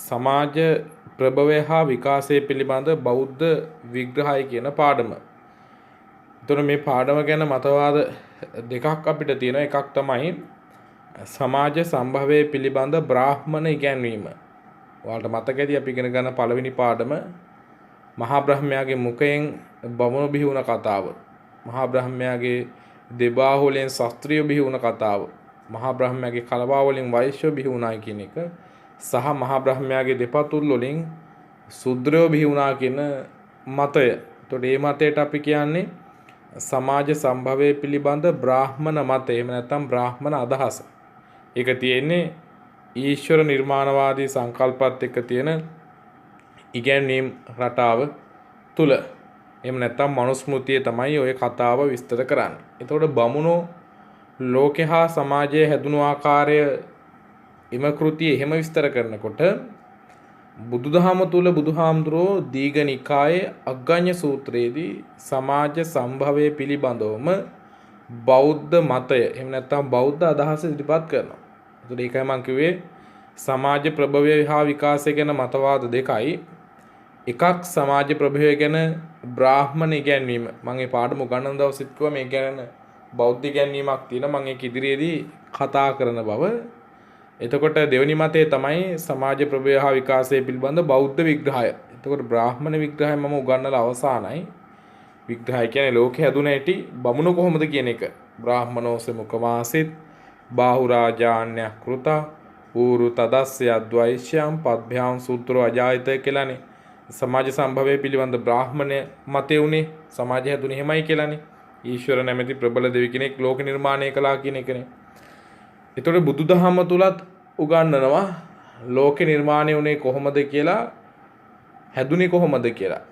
සමාජ ප්‍රභවය හා විකාශය පිළිබඳ බෞද්ධ විග්‍රහය කියන පාඩම. එතකොට මේ පාඩම ගැන මතවාද දෙකක් අපිට තියෙනවා. එකක් තමයි සමාජ සම්භවය පිළිබඳ බ්‍රාහ්මණ ඉගැන්වීම. ඔයාලට මතක ඇති අපි ඉගෙන ගන්න පළවෙනි පාඩම මහා බ්‍රහ්මයාගේ මුඛයෙන් බමුණු බිහි වුණ කතාව. මහා බ්‍රහ්මයාගේ දෙබාහු වලින් ශාස්ත්‍රීය බිහි වුණ කතාව. මහා බ්‍රහ්මයාගේ කලවා වලින් වෛශ්‍ය බිහි වුණා කියන එක සහ මහා බ්‍රහ්මයාගේ දෙපතුල් වලින් ශුද්‍රයෝ බිහි වුණා කියන මතය. එතකොට මේ මතයට අපි කියන්නේ සමාජ සම්භවය පිළිබඳ බ්‍රාහ්මණ මතය. එහෙම නැත්නම් බ්‍රාහ්මණ අදහස. ඒක තියෙන්නේ ඊශ්වර නිර්මාණවාදී සංකල්පات එක්ක තියෙන ඉගැන්වීම් රටාව තුල. එහෙම නැත්නම් මනුස්මෘතිය තමයි ওই කතාව විස්තර කරන්නේ. එතකොට බමුණෝ ලෝකේ හා සමාජයේ හැදුණු ආකාරය එම කෘතිය එහෙම විස්තර කරනකොට බුදුදහම තුල බුදුහාමුදුරෝ දීඝනිකායේ අග්ගඤ්ඤ සූත්‍රයේදී සමාජ සම්භවය පිළිබඳවම බෞද්ධ මතය එහෙම නැත්නම් බෞද්ධ අදහස ඉදිරිපත් කරනවා. ඒකට ඒකයි මම කිව්වේ සමාජ ප්‍රභවය හා විකාශය ගැන මතවාද දෙකයි. එකක් සමාජ ප්‍රභවය ගැන බ්‍රාහ්මණ ඉගැන්වීම. මම මේ පාඩම උගන්වන දවසෙත් කිව්වා මේ ගැන බෞද්ධ ඉගැන්වීමක් තියෙනවා. මම ඒක ඉදිරියේදී කතා කරන බව. එතකොට දෙවෙනි මතය තමයි සමාජ ප්‍රභවය හා විකාශය පිළිබඳ බෞද්ධ විග්‍රහය. එතකොට බ්‍රාහ්මණ විග්‍රහය මම උගන්වලා අවසానයි. විග්‍රහය කියන්නේ ලෝකේ හැදුන හැටි බමුණු කොහොමද කියන එක. බ්‍රාහ්මනෝස මුඛවාසිත බාහු රාජාන්‍ය කෘතා ඌරු තදස්ය අද්වෛශ්‍යම් පද්භ්‍යාම් සූත්‍රෝ අජායත කියලානේ. සමාජ සම්භවය පිළිබඳ බ්‍රාහ්මණය මතය උනේ සමාජය හැදුනේ එහෙමයි කියලානේ. ඊශ්වර නැමැති ප්‍රබල දෙවි කෙනෙක් ලෝක නිර්මාණය කළා කියන එකනේ. ඒතකොට බුදුදහම තුලත් උගන්වනවා ලෝකේ නිර්මාණය වුණේ කොහොමද කියලා, හැදුනේ කොහොමද කියලා,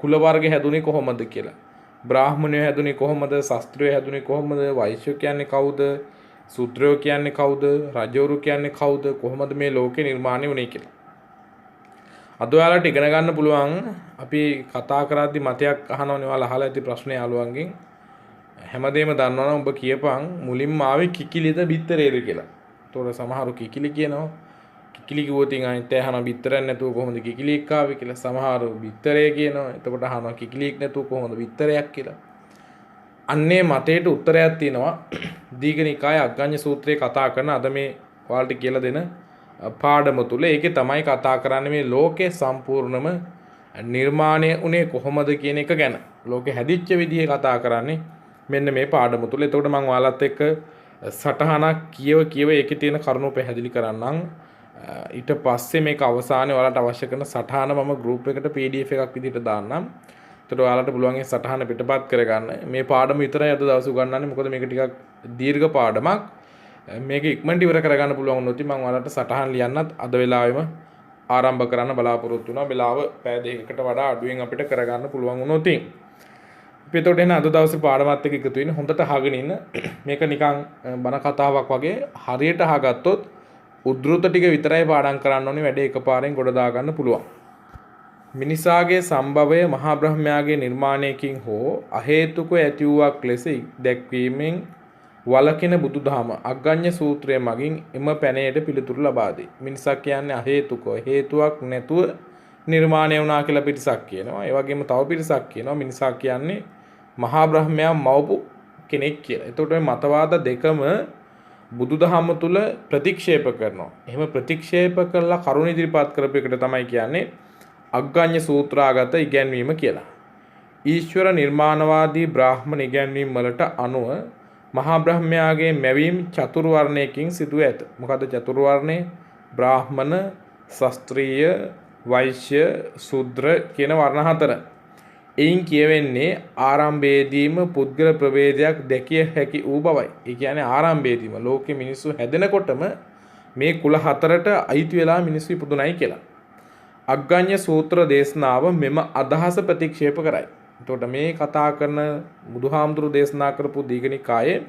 කුල වර්ග හැදුනේ කොහොමද කියලා, බ්‍රාහ්මණයෝ හැදුනේ කොහොමද, ශාස්ත්‍රයෝ හැදුනේ කොහොමද, වෛශ්‍ය කියන්නේ කවුද, ශූද්‍රයෝ කියන්නේ කවුද, රජවරු කියන්නේ කවුද, කොහොමද මේ ලෝකේ නිර්මාණය වුණේ කියලා. අද ඔයාලට ඉගෙන ගන්න පුළුවන්. අපි කතා කරද්දි මතයක් අහනවනේ, ඔයාලා අහලා ඇති ප්‍රශ්නේ යාළුවන්ගෙන්. හැමදේම දන්නවනම් ඔබ කියපන් මුලින්ම ආවේ කිකිලිද බිත්තරේද කියලා. ඒතකොට සමහරු කිකිලි කියනවා. කිකිලි කිව්වොත් අනිත් අය අහනවා බිත්තරයක් නැතුව කොහොමද කිකිලියක් ආවේ කියලා. සමහරු බිත්තරේ කියනවා. එතකොට අහනවා කිකිලියක් නැතුව කොහොමද බිත්තරයක් කියලා. අන්නේ මතයට උත්තරයක් තියෙනවා. දීඝනිකායේ අග්ගඤ්ඤ සූත්‍රයේ කතා කරන අද මේ ඔයාලට කියලා දෙන පාඩම තුල. ඒකේ තමයි කතා කරන්නේ මේ ලෝකේ සම්පූර්ණම නිර්මාණය උනේ කොහොමද කියන එක ගැන. ලෝකේ හැදිච්ච විදිහ කතා කරන්නේ මෙන්න මේ පාඩම තුල. එතකොට මම ඔයාලත් එක්ක සටහනක් කියව ඒකේ තියෙන කරුණු පැහැදිලි කරන්නම්. ඊට පස්සේ මේක අවසානයේ ඔයාලට අවශ්‍ය කරන සටහන මම ගෲප් එකට PDF එකක් විදිහට දාන්නම්. එතකොට ඔයාලට පුළුවන් ඒ සටහන පිටපත් කරගන්න. මේ පාඩම විතරයි අද දවස් උගන්වන්නේ. මොකද මේක ටිකක් දීර්ඝ පාඩමක්. මේක ඉක්මනට ඉවර කරගන්න පුළුවන් වුණොත් මම ඔයාලට සටහන් ලියන්නත් අද වෙලාවෙම ආරම්භ කරන්න බලාපොරොත්තු වෙනවා. වෙලාව පැය දෙකකට වඩා අඩුවෙන් අපිට කරගන්න පුළුවන් වුණොත්. අපි එතකොට එන අද දවසේ පාඩමත් එක්ක එකතු වෙන්නේ හොඳට අහගෙන ඉන්න. මේක නිකන් බණ කතාවක් වගේ හරියට අහගත්තොත් උද්ෘත ටික විතරයි පාඩම් කරන්න ඕනේ. වැඩේ එකපාරෙන් ගොඩ දා ගන්න පුළුවන්. මිනිසාගේ සම්භවය මහා බ්‍රහ්මයාගේ නිර්මාණයකින් හෝ අහේතුක ඇති වූවක් ලෙස දැක්වීමෙන් වලකින බුදුදහම අග්ගඤ්ඤ සූත්‍රය මගින් එම පැනයට පිළිතුරු ලබා දෙයි. මිනිසක් කියන්නේ අහේතුක, හේතුවක් නැතුව නිර්මාණය වුණා කියලා පිරිසක් කියනවා. ඒ වගේම තව පිරිසක් කියනවා මිනිසා කියන්නේ මහා බ්‍රහ්මයා මවපු කෙනෙක් කියලා. එතකොට මේ මතවාද දෙකම බුදුදහම තුල ප්‍රතික්ෂේප කරනවා. එහෙම ප්‍රතික්ෂේප කරලා කරුණ ඉදිරිපත් කරපු එකට තමයි කියන්නේ අග්ගඤ්ඤ සූත්‍රාගත ඉගැන්වීම කියලා. ඊශ්වර නිර්මාණවාදී බ්‍රාහ්මණ ඉගැන්වීම් වලට අනුව මහා බ්‍රහ්මයාගේ මැවීම් චතුර්වර්ණයකින් සිදු ඇත. මොකද චතුර්වර්ණය? බ්‍රාහ්මණ, ශාස්ත්‍රීය, වෛශ්‍ය, ශූද්‍ර කියන වර්ණ හතර. එයින් කියවෙන්නේ ආරම්භයේදීම පුද්ගල ප්‍රභේදයක් දැකිය හැකි වූ බවයි. ඒ කියන්නේ ආරම්භයේදීම ලෝකෙ මිනිස්සු හැදෙනකොටම මේ කුල හතරට අයිති වෙලා මිනිස්සු ඉපදුණයි කියලා. අග්ගඤ්ඤ සූත්‍ර දේශනාව මෙම අදහස ප්‍රතික්ෂේප කරයි. එතකොට මේ කතා කරන බුදුහාමුදුරු දේශනා කරපු දීඝනිකායේ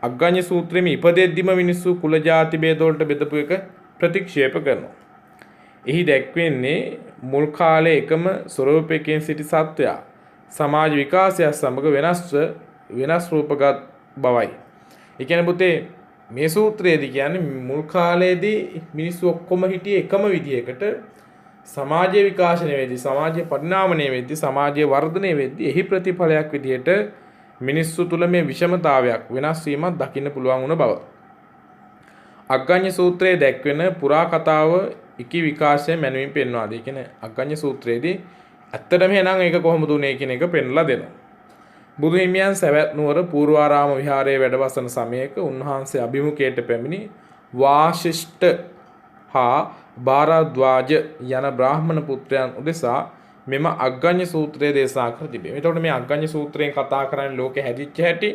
අග්ගඤ්ඤ සූත්‍රෙම ඉපදෙද්දිම මිනිස්සු කුල ජාති ભેද වලට බෙදපු එක ප්‍රතික්ෂේප කරනවා. එහි දැක්වෙන්නේ මුල් කාලයේ එකම ස්වරූපයකින් සිටි සත්වයා සමාජ විකාශය සමග වෙනස් රූපගත් බවයි. ඒ කියන්නේ පුතේ මේ සූත්‍රයේදී කියන්නේ මුල් කාලයේදී මිනිස්සු ඔක්කොම හිටියේ එකම විදියකට සමාජයේ විකාශනය වෙද්දී සමාජයේ පරිණාමණය වෙද්දී සමාජයේ වර්ධනය වෙද්දී එහි ප්‍රතිඵලයක් විදියට මිනිස්සු තුළ මේ විෂමතාවයක් වෙනස් වීමක් දකින්න පුළුවන් වුණ බව. අග්ගඤ්ඤ සූත්‍රයේ දැක්වෙන පුරා කතාව ඉකි විකාශය මැනවින් පෙන්වා දී. කියන්නේ අග්ගඤ්ඤ සූත්‍රයේදී ඇත්තටම එහෙනම් ඒක කොහොමද උනේ කියන එක පෙන්ලා දෙනවා. බුදු හිමියන් සවැත් නුවර පූර්වාරාම විහාරයේ වැඩවසන සමයක උන්වහන්සේ අභිමුඛයට පැමිණි වාශිෂ්ඨ හා භාරද්වාජ යන බ්‍රාහ්මණ පුත්‍රයන් උදෙසා මෙම අග්ගඤ්ඤ සූත්‍රය දේශනා කර තිබේ. එතකොට මේ අග්ගඤ්ඤ සූත්‍රයෙන් කතා කරන්නේ ලෝකෙ හැදිච්ච හැටි.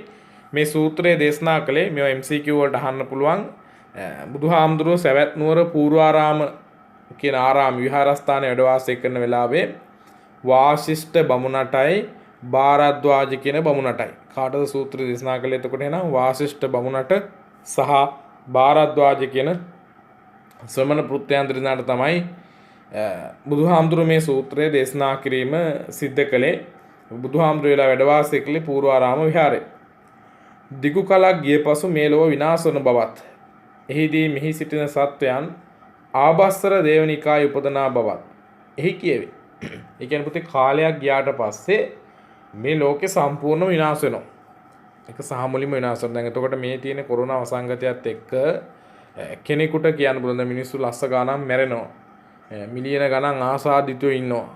මේ සූත්‍රය දේශනා කළේ මේවා MCQ වලට අහන්න පුළුවන්. බුදුහාමුදුරුවෝ සවැත් නුවර පූර්වාරාම කියන ආරාම විහාරස්ථානයේ වැඩ වාසය කරන වෙලාවේ වාශිෂ්ඨ බමුණටයි භාරද්වාජ කියන බමුණටයි කාටද සූත්‍රය දේශනා කළේ. එතකොට එහෙනම් වාශිෂ්ඨ බමුණට සහ භාරද්වාජ කියන ශ්‍රමණ පුත්‍රයන් දෙන්නාට තමයි බුදුහාමුදුරුවෝ මේ සූත්‍රය දේශනා කිරීම සිද්ධ කළේ. බුදුහාමුදුරුවෝ වෙලා වැඩ වාසය කළේ පූර්වාරාම විහාරයේ. දිගු කලක් ගිය පසු මේ ලොව විනාශ වන බවත් එහිදී මෙහි සිටින සත්වයන් ආභස්සර දේවනිකාය උපදනා බවත් එහි කියවේ. ඒ කියන්නේ පුතේ කාලයක් ගියාට පස්සේ මේ ලෝකේ සම්පූර්ණ විනාශ වෙනවා. ඒක සාමුලින්ම විනාශ වෙනවා. දැන් එතකොට මේ තියෙන කොරෝනා වසංගතයත් එක්ක කෙනෙකුට කියන්න පුළුවන් මිනිස්සු ලස්ස ගානක් මැරෙනවා. මිලියන ගණන් ආසාදිතයෝ ඉන්නවා.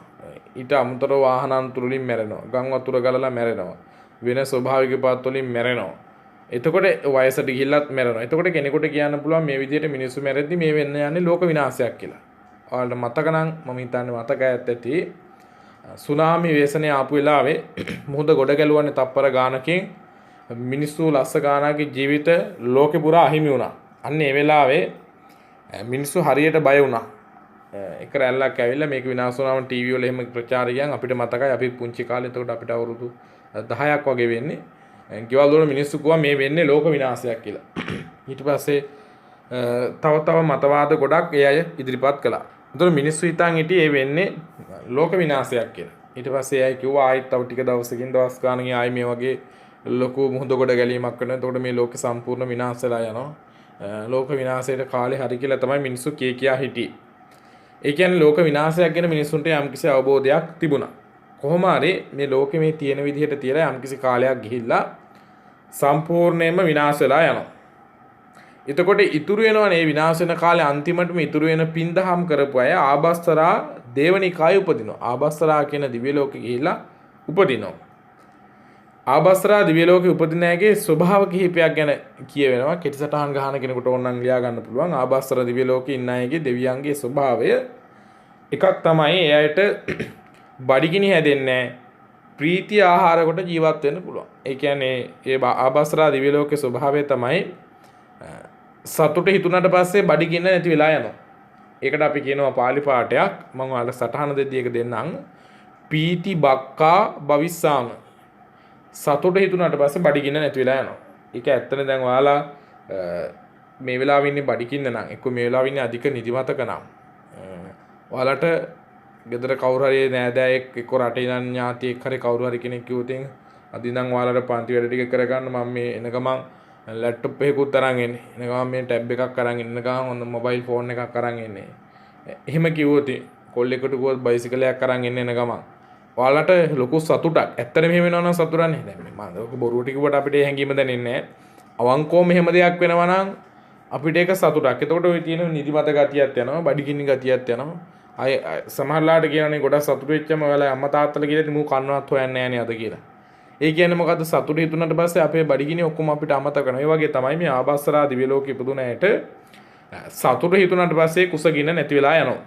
ඊට අමතරව වාහන අනතුරු වලින් මැරෙනවා. ගම් වතුර ගලලා මැරෙනවා. වෙන ස්වභාවික පාත් වලින් මැරෙනවා. එතකොට වයසට ගිහිල්ලත් මැරෙනවා. එතකොට කෙනෙකුට කියන්න පුළුවන් මේ විදිහට මිනිස්සු මැරෙද්දි මේ වෙන්න යන්නේ ලෝක විනාශයක් කියලා. ඔයාලට මතක නම් මම හිතන්නේ මතකයත් ඇති. සුනාමි වේසනේ ආපු වෙලාවේ මුහුද ගොඩ ගැලුවන්නේ තප්පර ගානකින් මිනිස්සු ලස්ස ගානකගේ ජීවිත ලෝකෙ පුරා අහිමි වුණා. අන්න ඒ වෙලාවේ මිනිස්සු හරියට බය වුණා. එක රැල්ලක් ඇවිල්ලා මේක විනාශ වුණාම ටීවී වල එහෙම ප්‍රචාර ගියන් අපිට මතකයි අපි පුංචි කාලේ එතකොට අපිට අවුරුදු 10ක් වගේ වෙන්නේ. ගෙවල් වල මිනිස්සු කිව්වා මේ වෙන්නේ ලෝක විනාශයක් කියලා. ඊට පස්සේ තව මතවාද ගොඩක් ඒ අය ඉදිරිපත් කළා. එතකොට මිනිස්සු හිතන් හිටියේ මේ වෙන්නේ ලෝක විනාශයක් කියලා. ඊට පස්සේ අය කිව්වා ආයෙත් තව ටික දවසකින් දවස් ගානකින් ආයෙ මේ වගේ ලොකු මුහුද ගොඩ ගැලීමක් වෙනවා. එතකොට මේ ලෝකෙ සම්පූර්ණ විනාශ වෙලා යනවා. ලෝක විනාශයට කාලේ හරි කියලා තමයි මිනිස්සු කියා හිටියේ. ඒ කියන්නේ ලෝක විනාශයක් ගැන මිනිස්සුන්ට යම්කිසි අවබෝධයක් තිබුණා. කොහොම හරි මේ ලෝකෙ මේ තියෙන විදිහට තියලා යම්කිසි කාලයක් ගිහිල්ලා සම්පූර්ණයෙන්ම විනාශ වෙලා යනවා. එතකොට ඉතුරු වෙනවනේ මේ විනාශ වෙන කාලේ අන්තිමටම ඉතුරු වෙන පින්දහම් කරපු අය ආභස්සරා දේවනිකාය උපදිනවා. ආභස්සරා කියන දිව්‍ය ලෝකෙ ගිහිල්ලා උපදිනවා. ආභස්සරා දිව්‍ය ලෝකෙ උපදින අයගේ ස්වභාව කිහිපයක් ගැන කියවෙනවා. කෙටි සටහන් ගහන කෙනෙකුට ඕනනම් ලියා ගන්න පුළුවන්. ආභස්සර දිව්‍ය ලෝකෙ ඉන්න අයගේ දෙවියන්ගේ ස්වභාවය එකක් තමයි ඒ අයට බඩගිනි හැදෙන්නේ ප්‍රීතිය ආහාර කොට ජීවත් වෙන්න පුළුවන්. ඒ කියන්නේ ඒ ආභස්සරා දිව්‍ය ලෝකේ ස්වභාවය තමයි සතුට හිතුණාට පස්සේ බඩගින්න නැති වෙලා යනවා. ඒකට අපි කියනවා පාලි පාඨයක්. මම ඔයාලට සටහන දෙද්දී ඒක දෙන්නම්. පීති බක්කා භවිස්සාම. සතුට හිතුණාට පස්සේ බඩගින්න නැති වෙලා යනවා. ඒක ඇත්තනේ. දැන් ඔයාලා මේ වෙලාවෙ ඉන්නේ බඩගින්න නම් එක්ක මේ වෙලාවෙ ඉන්නේ අධික නිදිමතක නම් ඔයාලට ගෙදර කවුරු හරි නෑදෑයෙක් එක්ක රටේ ඉන්න ඥාතියෙක් හරි කවුරු හරි කෙනෙක් කිව්වොත් අද ඉඳන් ඔයාලට පන්ති වැඩ ටික කරගන්න මම මේ එන ගමන් ලැප්ටොප් එකකුත් අරන් එන්නේ. එන ගමන් මේ ටැබ් එකක් අරන් එන්න ගමන් හොඳ මොබයිල් ෆෝන් එකක් අරන් එන්නේ. එහෙම කිව්වොත් කොල්ලෙකුට කිව්වොත් බයිසිකලයක් අරන් එන්න ගමන් ඔයාලට ලොකු සතුටක්. ඇත්තට මෙහෙම වෙනවා නම් සතුටන්නේ. දැන් මම ඔක බොරුවට කිව්වට අපිට හැංගීම දැනෙන්නේ නැහැ. අවංකවම මෙහෙම දෙයක් වෙනවා නම් අපිට ඒක සතුටක්. එතකොට ওই තියෙන නිදිමත ගතියක් යනවා, බඩගිනි ගතියක් යනවා. අය සමහරලාට කියනනේ ගොඩක් සතුටු වෙච්චම ඔයාලා අම්මා තාත්තලා කියලා මූ කන්නවත් හොයන්නේ නැහැ නේ අද කියලා. ඒ කියන්නේ මොකද්ද සතුටු හිතුණාට පස්සේ අපේ බඩගිනි ඔක්කොම අපිට අමතක කරනවා. ඒ වගේ තමයි මේ ආභස්සරා දිව්‍ය ලෝකෙ ඉපදුන ඇයට සතුටු හිතුණාට පස්සේ කුසගින්න නැති වෙලා යනවා.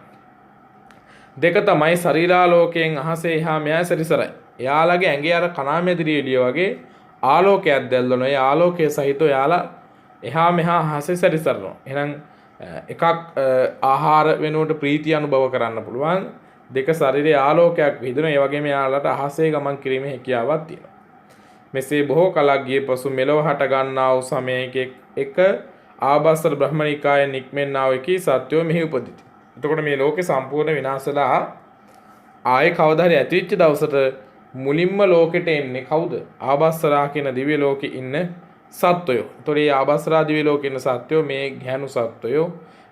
දෙක තමයි ශරීරාලෝකයෙන් අහසේ එහා මෙහා සැරිසරයි. එයාලගේ ඇඟේ අර කණාමැදිරි එළිය වගේ ආලෝකයක් දැල්වනවා. ඒ ආලෝකයේ සහිතව එයාලා එහා මෙහා අහසේ සැරිසරනවා. එහෙනම් එකක් ආහාර වෙනුවට ප්‍රීතිය අනුභව කරන්න පුළුවන්. දෙක ශරීරයේ ආලෝකයක් විහිදෙනවා. ඒ වගේම යාලට අහසේ ගමන් කිරීමේ හැකියාවක් තියෙනවා. මෙසේ බොහෝ කලක් ගිය පසු මෙලොව හට ගන්නා වූ සමයක එක ආභස්සර බ්‍රහ්මනිකාය නික්මෙන්නා වූ එකී සත්වෝ මෙහි උපදිති. එතකොට මේ ලෝකේ සම්පූර්ණ විනාශලා ආයේ කවදා හරි ඇතිවෙච්ච දවසට මුලින්ම ලෝකෙට එන්නේ කවුද? ආභස්සරා කියන දිව්‍ය ලෝකේ ඉන්න සත්වයෝ. ඒතොර මේ ආභාසරා දිව්‍ය ලෝකේ ඉන්න සත්වයෝ මේ ගැහණු සත්වයෝ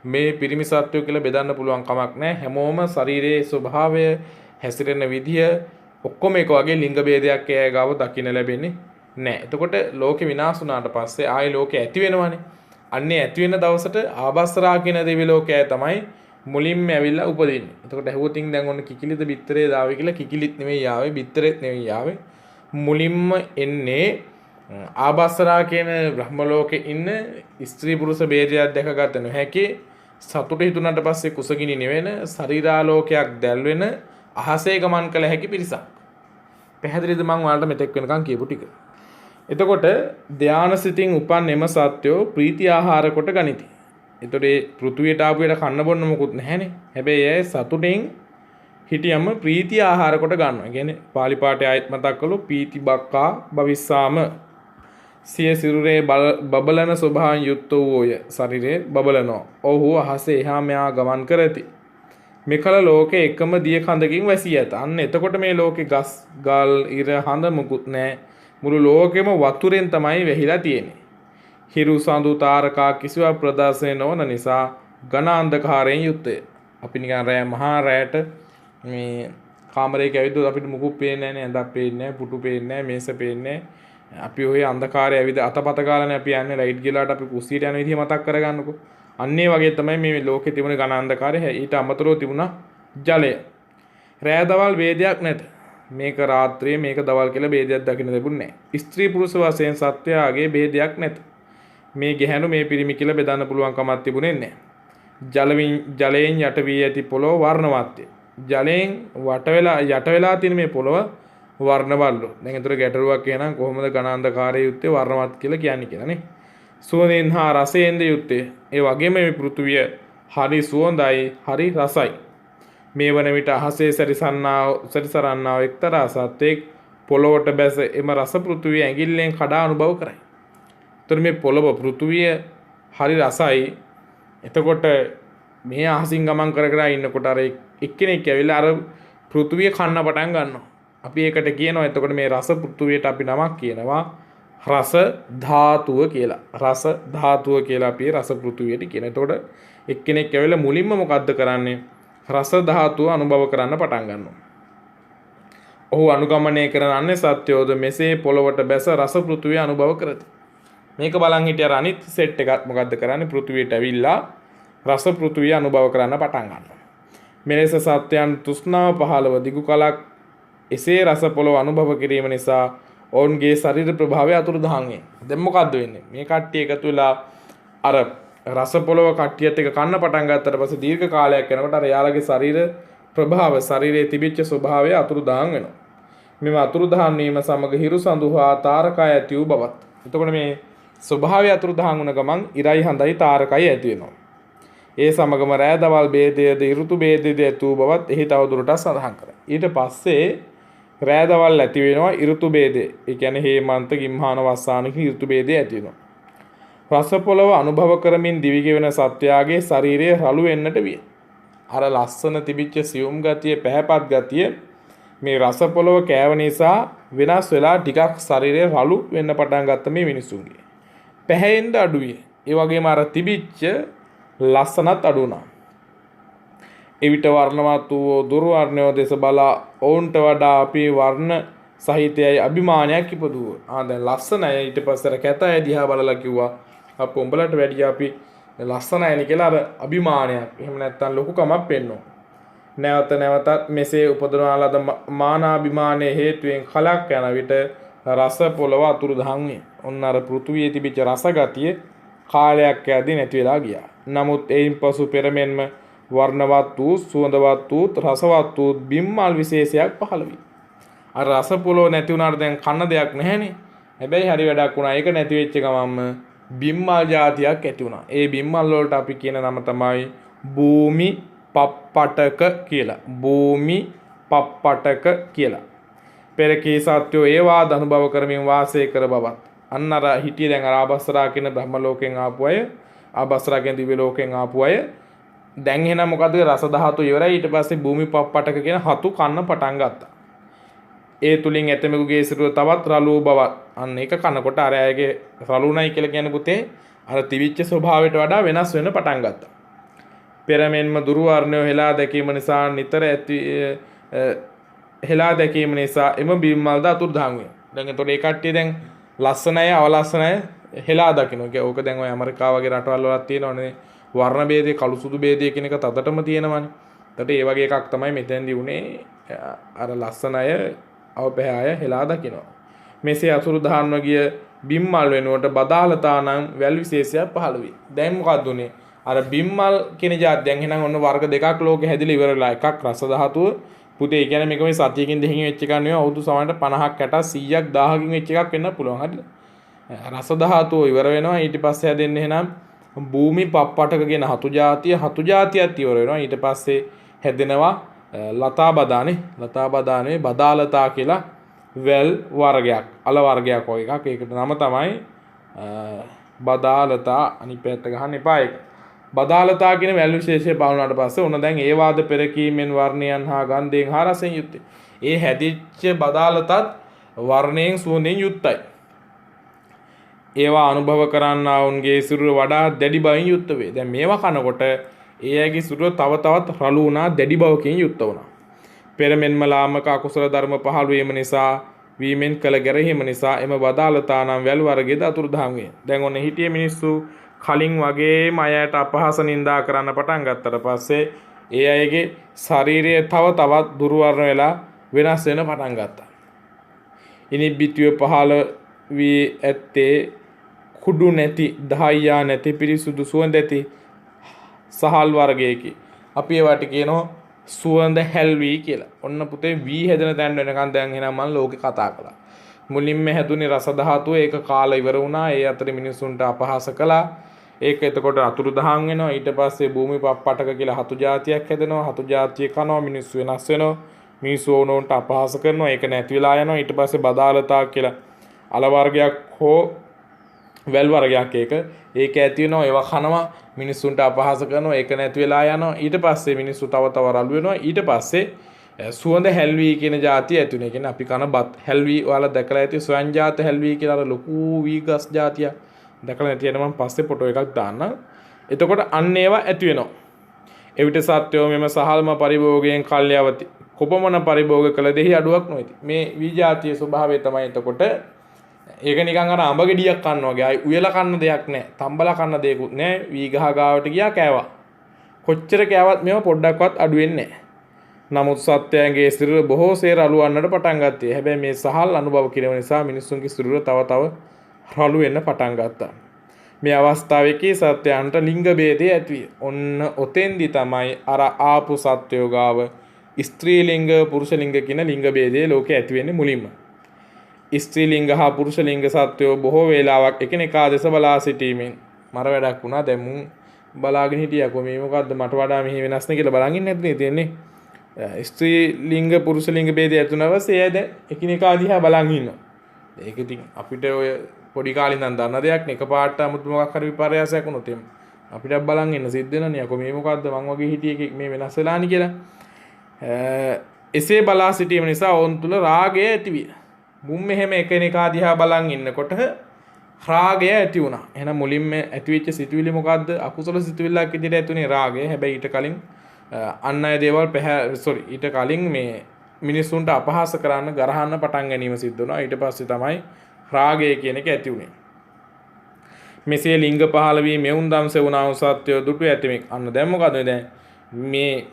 මේ පිරිමි සත්වයෝ කියලා බෙදන්න පුළුවන් කමක් නැහැ. හැමෝම ශරීරයේ ස්වභාවය හැසිරෙන විදිය ඔක්කොම එක වගේ ලිංග ભેදයක් ඒ ගාව දකින්න ලැබෙන්නේ නැහැ. එතකොට ලෝකෙ විනාශ වුණාට පස්සේ ආයේ ලෝකෙ ඇති වෙනවනේ. අන්නේ ඇති වෙන දවසට ආභාසරා කියන දිව්‍ය ලෝකය තමයි මුලින්ම ඇවිල්ලා උපදින්නේ. එතකොට ඇහුවොතින් දැන් ඔන්න කිකිලිද බිත්තරේ දාවේ කියලා කිකිලිත් නෙවෙයි ආවේ බිත්තරෙත් නෙවෙයි ආවේ. මුලින්ම එන්නේ ආභාසරා කියන බ්‍රහ්ම ලෝකේ ඉන්න ස්ත්‍රී පුරුෂ ભેදයක් දැකගත නොහැකි සතුට හිතුණාට පස්සේ කුසගිනි නෙවෙන ශරීරාලෝකයක් දැල් වෙන අහසේ ගමන් කළ හැකි පිරිසක්. පැහැදිලිද මම ඔයාලට මෙතෙක් වෙනකන් කියපු ටික. එතකොට ධානසිතින් උපන් එම සත්වෝ ප්‍රීති ආහාර කොට ගනිති. එතකොට මේ පෘථුවියට ආපුවට කන්න බොන්න මොකුත් නැහැනේ. හැබැයි ඒ සතුටින් හිටියම ප්‍රීති ආහාර කොට ගන්නවා. කියන්නේ පාලි පාඨය ආයත් මතක් කළු පීති බක්කා භවිස්සාම සිය සිරුරේ බබලන ස්වභාවයෙන් යුක්ත වූය. ශරීරේ බබලනවා. ඔහු අහසේ එහා මෙහා ගමන් කරති. මෙකල ලෝකේ එකම දිය කඳකින් වැසී ඇත. අන්න එතකොට මේ ලෝකේ ගස් ගල් ඉර හඳ මුකුත් නැහැ. මුළු ලෝකෙම වතුරෙන් තමයි වැහිලා තියෙන්නේ. හිරු සඳු තාරකා කිසිවක් ප්‍රදර්ශනය නොවන නිසා ඝන අන්ධකාරයෙන් යුක්තය. අපි නිකන් රෑ මහා රෑට මේ කාමරයක ඇවිද්දොත් අපිට මුකුත් පේන්නේ නැහැ නේ. ඇඳක් පේන්නේ නැහැ, පුටු පේන්නේ නැහැ, මේස පේන්නේ නැහැ. අපි ඔය අන්ධකාරය ඇවිද අතපත ගාලානේ අපි යන්නේ ලයිට් ගිලාට අපි කුස්සියට යන විදිහ මතක් කරගන්නකො. අන්න ඒ වගේ තමයි මේ ලෝකේ තිබුණ ඝන අන්ධකාරය. ඊට අමතරව තිබුණා ජලය. රෑ දවල් ભેදයක් නැත. මේක රාත්‍රියේ මේක දවල් කියලා ભેදයක් දකින්න ලැබුණේ නැහැ. ස්ත්‍රී පුරුෂ වශයෙන් සත්වයාගේ ભેදයක් නැත. මේ ගැහැණු මේ පිරිමි කියලා බෙදන්න පුළුවන් කමක් තිබුණේ නැහැ. ජලයෙන් යට වී ඇති පොළොව වර්ණවත්ය. ජලයෙන් යට වෙලා තියෙන මේ පොළොව වර්ණවත්ලු. දැන් ඒතර ගැටරුවක් කියනනම් කොහොමද ඝන අන්ධකාරයේ යුත්තේ වර්ණවත් කියලා කියන්නේ කියලා නේ. සුවඳෙන් හා රසයෙන් යුත්තේ. ඒ වගේම මේ පෘථුවිය හරි සුවඳයි, හරි රසයි. මේ වන විට අහසේ සැරිසරන්නා එක්තරා සත්වෙක් පොළොවට බැස එම රස පෘථුවිය ඇඟිල්ලෙන් කඩා අනුභව කරයි. ඒතර මේ පොළොව පෘථුවිය හරි රසයි. එතකොට මේ අහසින් ගමන් කර කර ඉන්නකොට අර එක්කෙනෙක් ඇවිල්ලා අර පෘථුවිය කන්න පටන් ගන්නවා. අපි ඒකට කියනවා එතකොට මේ රස පෘථුවියට අපි නමක් කියනවා රස ධාතුව කියලා. රස ධාතුව කියලා අපි රස පෘථුවියට කියනවා. එතකොට එක්කෙනෙක් ඇවිල්ලා මුලින්ම මොකද්ද කරන්නේ? රස ධාතුව අනුභව කරන්න පටන් ගන්නවා. ඔහු අනුගමනය කරන්නේ සත්‍යෝද මෙසේ පොළොවට බැස රස පෘථුවිය අනුභව කරති. මේක බලන් හිටිය අනිත් සෙට් එකත් මොකද්ද කරන්නේ? පෘථුවියට ඇවිල්ලා රස පෘථුවිය අනුභව කරන්න පටන් ගන්නවා. මෙලෙස සත්‍යයන් තෘෂ්ණාව පහළව දිගු කලක් එසේ රස පොළොව අනුභව කිරීම නිසා ඔවුන්ගේ ශරීර ප්‍රභාවය අතුරුදහන් වෙනවා. දැන් මොකද්ද වෙන්නේ? මේ කට්ටිය එකතු වෙලා අර රස පොළොව කට්ටියත් එක කන්න පටන් ගත්තට පස්සේ දීර්ඝ කාලයක් යනකොට අර යාළගේ ශරීර ප්‍රභාව ශරීරයේ තිබිච්ච ස්වභාවය අතුරුදහන් වෙනවා. මෙම අතුරුදහන් වීම සමග හිරු සඳු හා තාරකය ඇති වූ බවත්. එතකොට මේ ස්වභාවය අතුරුදහන් වුණ ගමන් ඉරයි හඳයි තාරකයි ඇති වෙනවා. ඒ සමගම රෑ දවල් ભેදයේද ඍතු ભેදයේද ඇති වූ බවත් එහි තවදුරටත් සඳහන් කරයි. ඊට පස්සේ රෑ දවල් ඇති වෙනවා ඍතු ભેදය. ඒ කියන්නේ හේමන්ත ගිම්හාන වස්සාන කියන ඍතු ભેදය ඇති වෙනවා. රස පොළව අනුභව කරමින් දිවි ගෙවන සත්වයාගේ ශරීරය රළු වෙන්නට විය. අර ලස්සන තිබිච්ච සියුම් ගතිය, පැහැපත් ගතිය මේ රස පොළව කෑව නිසා වෙනස් වෙලා ටිකක් ශරීරය රළු වෙන්න පටන් ගත්ත මේ මිනිසුන්ගේ. පැහැෙන්න අඩු විය. ඒ වගේම අර තිබිච්ච ලස්සනත් අඩු වුණා. එවිට වර්ණවත් වූ දුර්වර්ණයෝ දෙස බලා ඔවුන්ට වඩා අපි වර්ණ සහිතයයි අභිමානයක් ඉපදුවා. දැන් ලස්සනයි. ඊට පස්සේ කැතය දිහා බලලා කිව්වා අප උඹලට වැඩිය අපි ලස්සනයිනි කියලා අර අභිමානයක්. එහෙම නැත්නම් ලොකුකමක් පෙන්වනවා. නැවත නැවතත් මෙසේ උපදවන ලද මානාභිමානයේ හේතුවෙන් කලක් යන විට රස පොළව අතුරුදහන් වේ. ඔන්න අර පෘථුවියේ තිබිච්ච රස ගතිය කාලයක් යද්දී නැති වෙලා ගියා. නමුත් එයින් පසු පෙරමෙන්ම වර්ණවත් වූ සුවඳවත් වූ රසවත් වූ බිම්මල් විශේෂයක් පහළ වී. අර රස පොළොව නැති වුණාට දැන් කන්න දෙයක් නැහැනේ. හැබැයි හරි වැඩක් වුණා. ඒක නැති වෙච්ච ගමන්ම බිම්මල් జాතියක් ඇති වුණා. ඒ බිම්මල් වලට අපි කියන නම තමයි භූමි පප්පටක කියලා. භූමි පප්පටක කියලා. පෙර කී සත්වෝ ඒවා අනුභව කරමින් වාසය කර බවත්. අන්න අර හිටියේ දැන් අර ආභස්සරා කියන බ්‍රහ්ම ලෝකෙන් ආපු අය, ආභස්සරා කියන දිව්‍ය ලෝකෙන් ආපු අය දැන් එහෙනම් මොකද රස ධාතු ඉවරයි. ඊට පස්සේ භූමි පප්පටක කියන හතු කන්න පටන් ගත්තා. ඒ තුලින් ඇතමෙකුගේ සිරුර තවත් රළු බවක් අන්න ඒක කනකොට අර අයගේ රළුණයි කියලා කියන පුතේ අර තිවිච්ච ස්වභාවයට වඩා වෙනස් වෙන්න පටන් ගත්තා. පෙරමෙන්ම දුරු වර්ණය හෙලා දැකීම නිසා නිතර ඇති හෙලා දැකීම නිසා එම බිම්මල්ද අතුරුදහන් වේ. දැන් එතකොට ඒ කට්ටිය දැන් ලස්සන අය අවලස්සන අය හෙලා දකින්න. ඕක දැන් ඔය ඇමරිකාව වගේ රටවල් වලත් තියෙනවනේ වර්ණ ભેදේ කළු සුදු ભેදේ කියන එක තදටම තියෙනවනේ. එතකොට ඒ වගේ එකක් තමයි මෙතෙන්දී උනේ අර ලස්සන අය අවපහාය හෙලා දකිනවා. මෙසේ අතුරුදහන්ව ගිය බිම්මල් වෙනුවට බදාලතානම් වැල් විශේෂයක් පහළ වේ. දැන් මොකක්ද උනේ? අර බිම්මල් කියන જાත් දැන් එහෙනම් ඔන්න වර්ග දෙකක් ලෝකෙ හැදිලා ඉවරලා එකක් රස ධාතුව පුතේ ඒ කියන්නේ මේක මේ සතියකින් දෙකකින් වෙච්ච එකක් නෙවෙයි අවුරුදු සමහරට 50ක් 60ක් 100ක් 1000කින් වෙච්ච එකක් වෙන්න පුළුවන් හරිද? රස ධාතුව ඉවර වෙනවා ඊට පස්සේ හැදෙන්නේ එහෙනම් භූමි පප්පටක කියන හතු జాතියත් ඉවර වෙනවා ඊට පස්සේ හැදෙනවා ලතා බදානේ බදාලතා කියලා වැල් වර්ගයක් අල වර්ගයක් වගේ එකක්. ඒකට නම තමයි බදාලතා. අනිත් පැත්ත ගහන්න එපා ඒක. බදාලතා කියන වැල් විශේෂය බලනාට පස්සේ ඔන්න දැන් ඒ වාද පෙරකීමෙන් වර්ණයන් හා ගන්ධයෙන් හා රසයෙන් යුක්තයි. ඒ හැදිච්ච බදාලතත් වර්ණයෙන් සුවඳෙන් යුක්තයි. ඒවා අනුභව කරන්නා වුන්ගේ සිරුර වඩා දැඩි බවින් යුක්ත වේ. දැන් මේවා කනකොට ඒ අයගේ සිරුර තව තවත් රළු වුණා, දැඩි බවකින් යුක්ත වුණා. පෙරමෙන්ම ලාමක අකුසල ධර්ම පහළ වීම නිසා වීමෙන් කළ ගැරහීම නිසා එම බදාලතා නම් වැල් වර්ගයේද අතුරුදහන් වේ. දැන් ඔන්න හිටියේ මිනිස්සු කලින් වගේම අයයට අපහාස නින්දා කරන්න පටන් ගත්තට පස්සේ ඒ අයගේ ශරීරය තව තවත් දුර්වර්ණ වෙලා වෙනස් වෙන පටන් ගත්තා. ඉනිබ්බිතිය පහළ වී ඇත්තේ කුඩු නැති, දහයියා නැති, පිරිසුදු සුවඳ ඇති සහල් වර්ගයකි. අපි ඒවට කියනවා සුවඳ හැල්වි කියලා. ඔන්න පුතේ වී හැදෙන තැන් වෙනකන් දැන් එහෙනම් මම ලෝකේ කතා කළා. මුලින්ම හැදුනේ රස ධාතුව. ඒක කාලා ඉවර වුණා. ඒ අතර මිනිසුන්ට අපහාස කළා. ඒක එතකොට අතුරුදහන් වෙනවා. ඊට පස්සේ භූමි පප්පටක කියලා හතු జాතියක් හැදෙනවා. හතු జాතිය කනවා මිනිස්සු වෙනස් වෙනවා. මිනිස්සු ඕනෝන්ට අපහාස කරනවා. ඒක නැති වෙලා යනවා. ඊට පස්සේ බදාලතා කියලා අල වර්ගයක් හෝ වැල් වර්ගයක් ඒක ඇති වෙනවා. ඒවා කනවා මිනිස්සුන්ට අපහාස කරනවා. ඒක නැති වෙලා යනවා. ඊට පස්සේ මිනිස්සු තව තව රළු වෙනවා. ඊට පස්සේ සුවඳ හැල්වි කියන જાතිය ඇති වෙනවා. කියන්නේ අපි කන බත් හැල්වි ඔයාලා දැකලා ඇති ස්වයංජාත හැල්වි කියලා අර ලොකු වී ගස් જાතිය දැකලා නැති වෙන මම පස්සේ ෆොටෝ එකක් දාන්න. එතකොට අන්න ඒවා ඇති වෙනවා. එවිට සත්‍යෝ මෙම සහල්ම පරිභෝගයෙන් කල්යවති කොපමණ පරිභෝග කළ දෙහි අඩුවක් නොයිති. මේ වී જાතිය ස්වභාවය තමයි එතකොට ඒක නිකන් අර අඹ ගෙඩියක් කනවා වගේ. ආයි උයලා කන්න දෙයක් නැහැ. තම්බලා කන්න දෙයක්වත් නැහැ. වී ගහ ගාවට ගියා කෑවා. කොච්චර කෑවත් මේව පොඩ්ඩක්වත් අඩු වෙන්නේ නැහැ. නමුත් සත්‍යයන්ගේ සිරුර බොහෝසේ රළුවන්නට පටන් ගත්තේ. හැබැයි මේ සහල් අනුභව කිරීම නිසා මිනිස්සුන්ගේ සිරුර තව තව රළු වෙන්න පටන් ගත්තා. මේ අවස්ථාවේදී සත්‍යයන්ට ලිංග භේදය ඇති විය. ඔන්න ඔතෙන්දි තමයි අර ආපු සත්‍යෝ ගාව ස්ත්‍රී ලිංග පුරුෂ ලිංග කියන ලිංග භේදය ලෝකේ ඇති වෙන්නේ මුලින්ම. ස්ත්‍රී ලිංග හා පුරුෂ ලිංග සත්වයෝ බොහෝ වේලාවක් එකිනෙකා දෙස බලා සිටීමෙන් මර වැඩක් වුණා. දැන් මුන් බලාගෙන හිටියකෝ මේ මොකද්ද මට වඩා මෙහි වෙනස් නේ කියලා බලන් ඉන්නේ නැද්ද තියෙන්නේ. ස්ත්‍රී ලිංග පුරුෂ ලිංග ભેදය ඇතුණවස ඒ දැන් එකිනෙකා දිහා බලන් ඉන්නවා. ඒක ඉතින් අපිට ඔය පොඩි කාලේ ඉඳන් දන්න දෙයක් නේ. එකපාරට 아무ත් මොකක් හරි විපර්යාසයක් වුණොත් එම් අපිට බලන් ඉන්න සිද්ධ වෙනනේ. අකෝ මේ මොකද්ද මං වගේ හිටියේ මේ වෙනස් වෙලානේ කියලා. එසේ බලා සිටීම නිසා ඔවුන් තුල රාගය ඇති විය. මුම් මෙහෙම එකිනෙකා දිහා බලන් ඉන්නකොට රාගය ඇති වුණා. එහෙනම් මුලින්ම ඇතිවෙච්ච සිතුවිලි මොකද්ද? අකුසල සිතුවිල්ලක් විදිහට ඇතුනේ රාගය. හැබැයි ඊට කලින් අන් අය දේවල් ඊට කලින් මේ මිනිස්සුන්ට අපහාස කරන්න ගරහන්න පටන් ගැනීම සිද්ධ වුණා. ඊට පස්සේ තමයි රාගය කියන එක ඇති වුණේ. මෙසේ ලිංග පහළ වී මෙවුන් දම්සේ වුණා සත්‍යය දුටු ඇතිමෙක්. අන්න දැන් මොකද දැන් මේ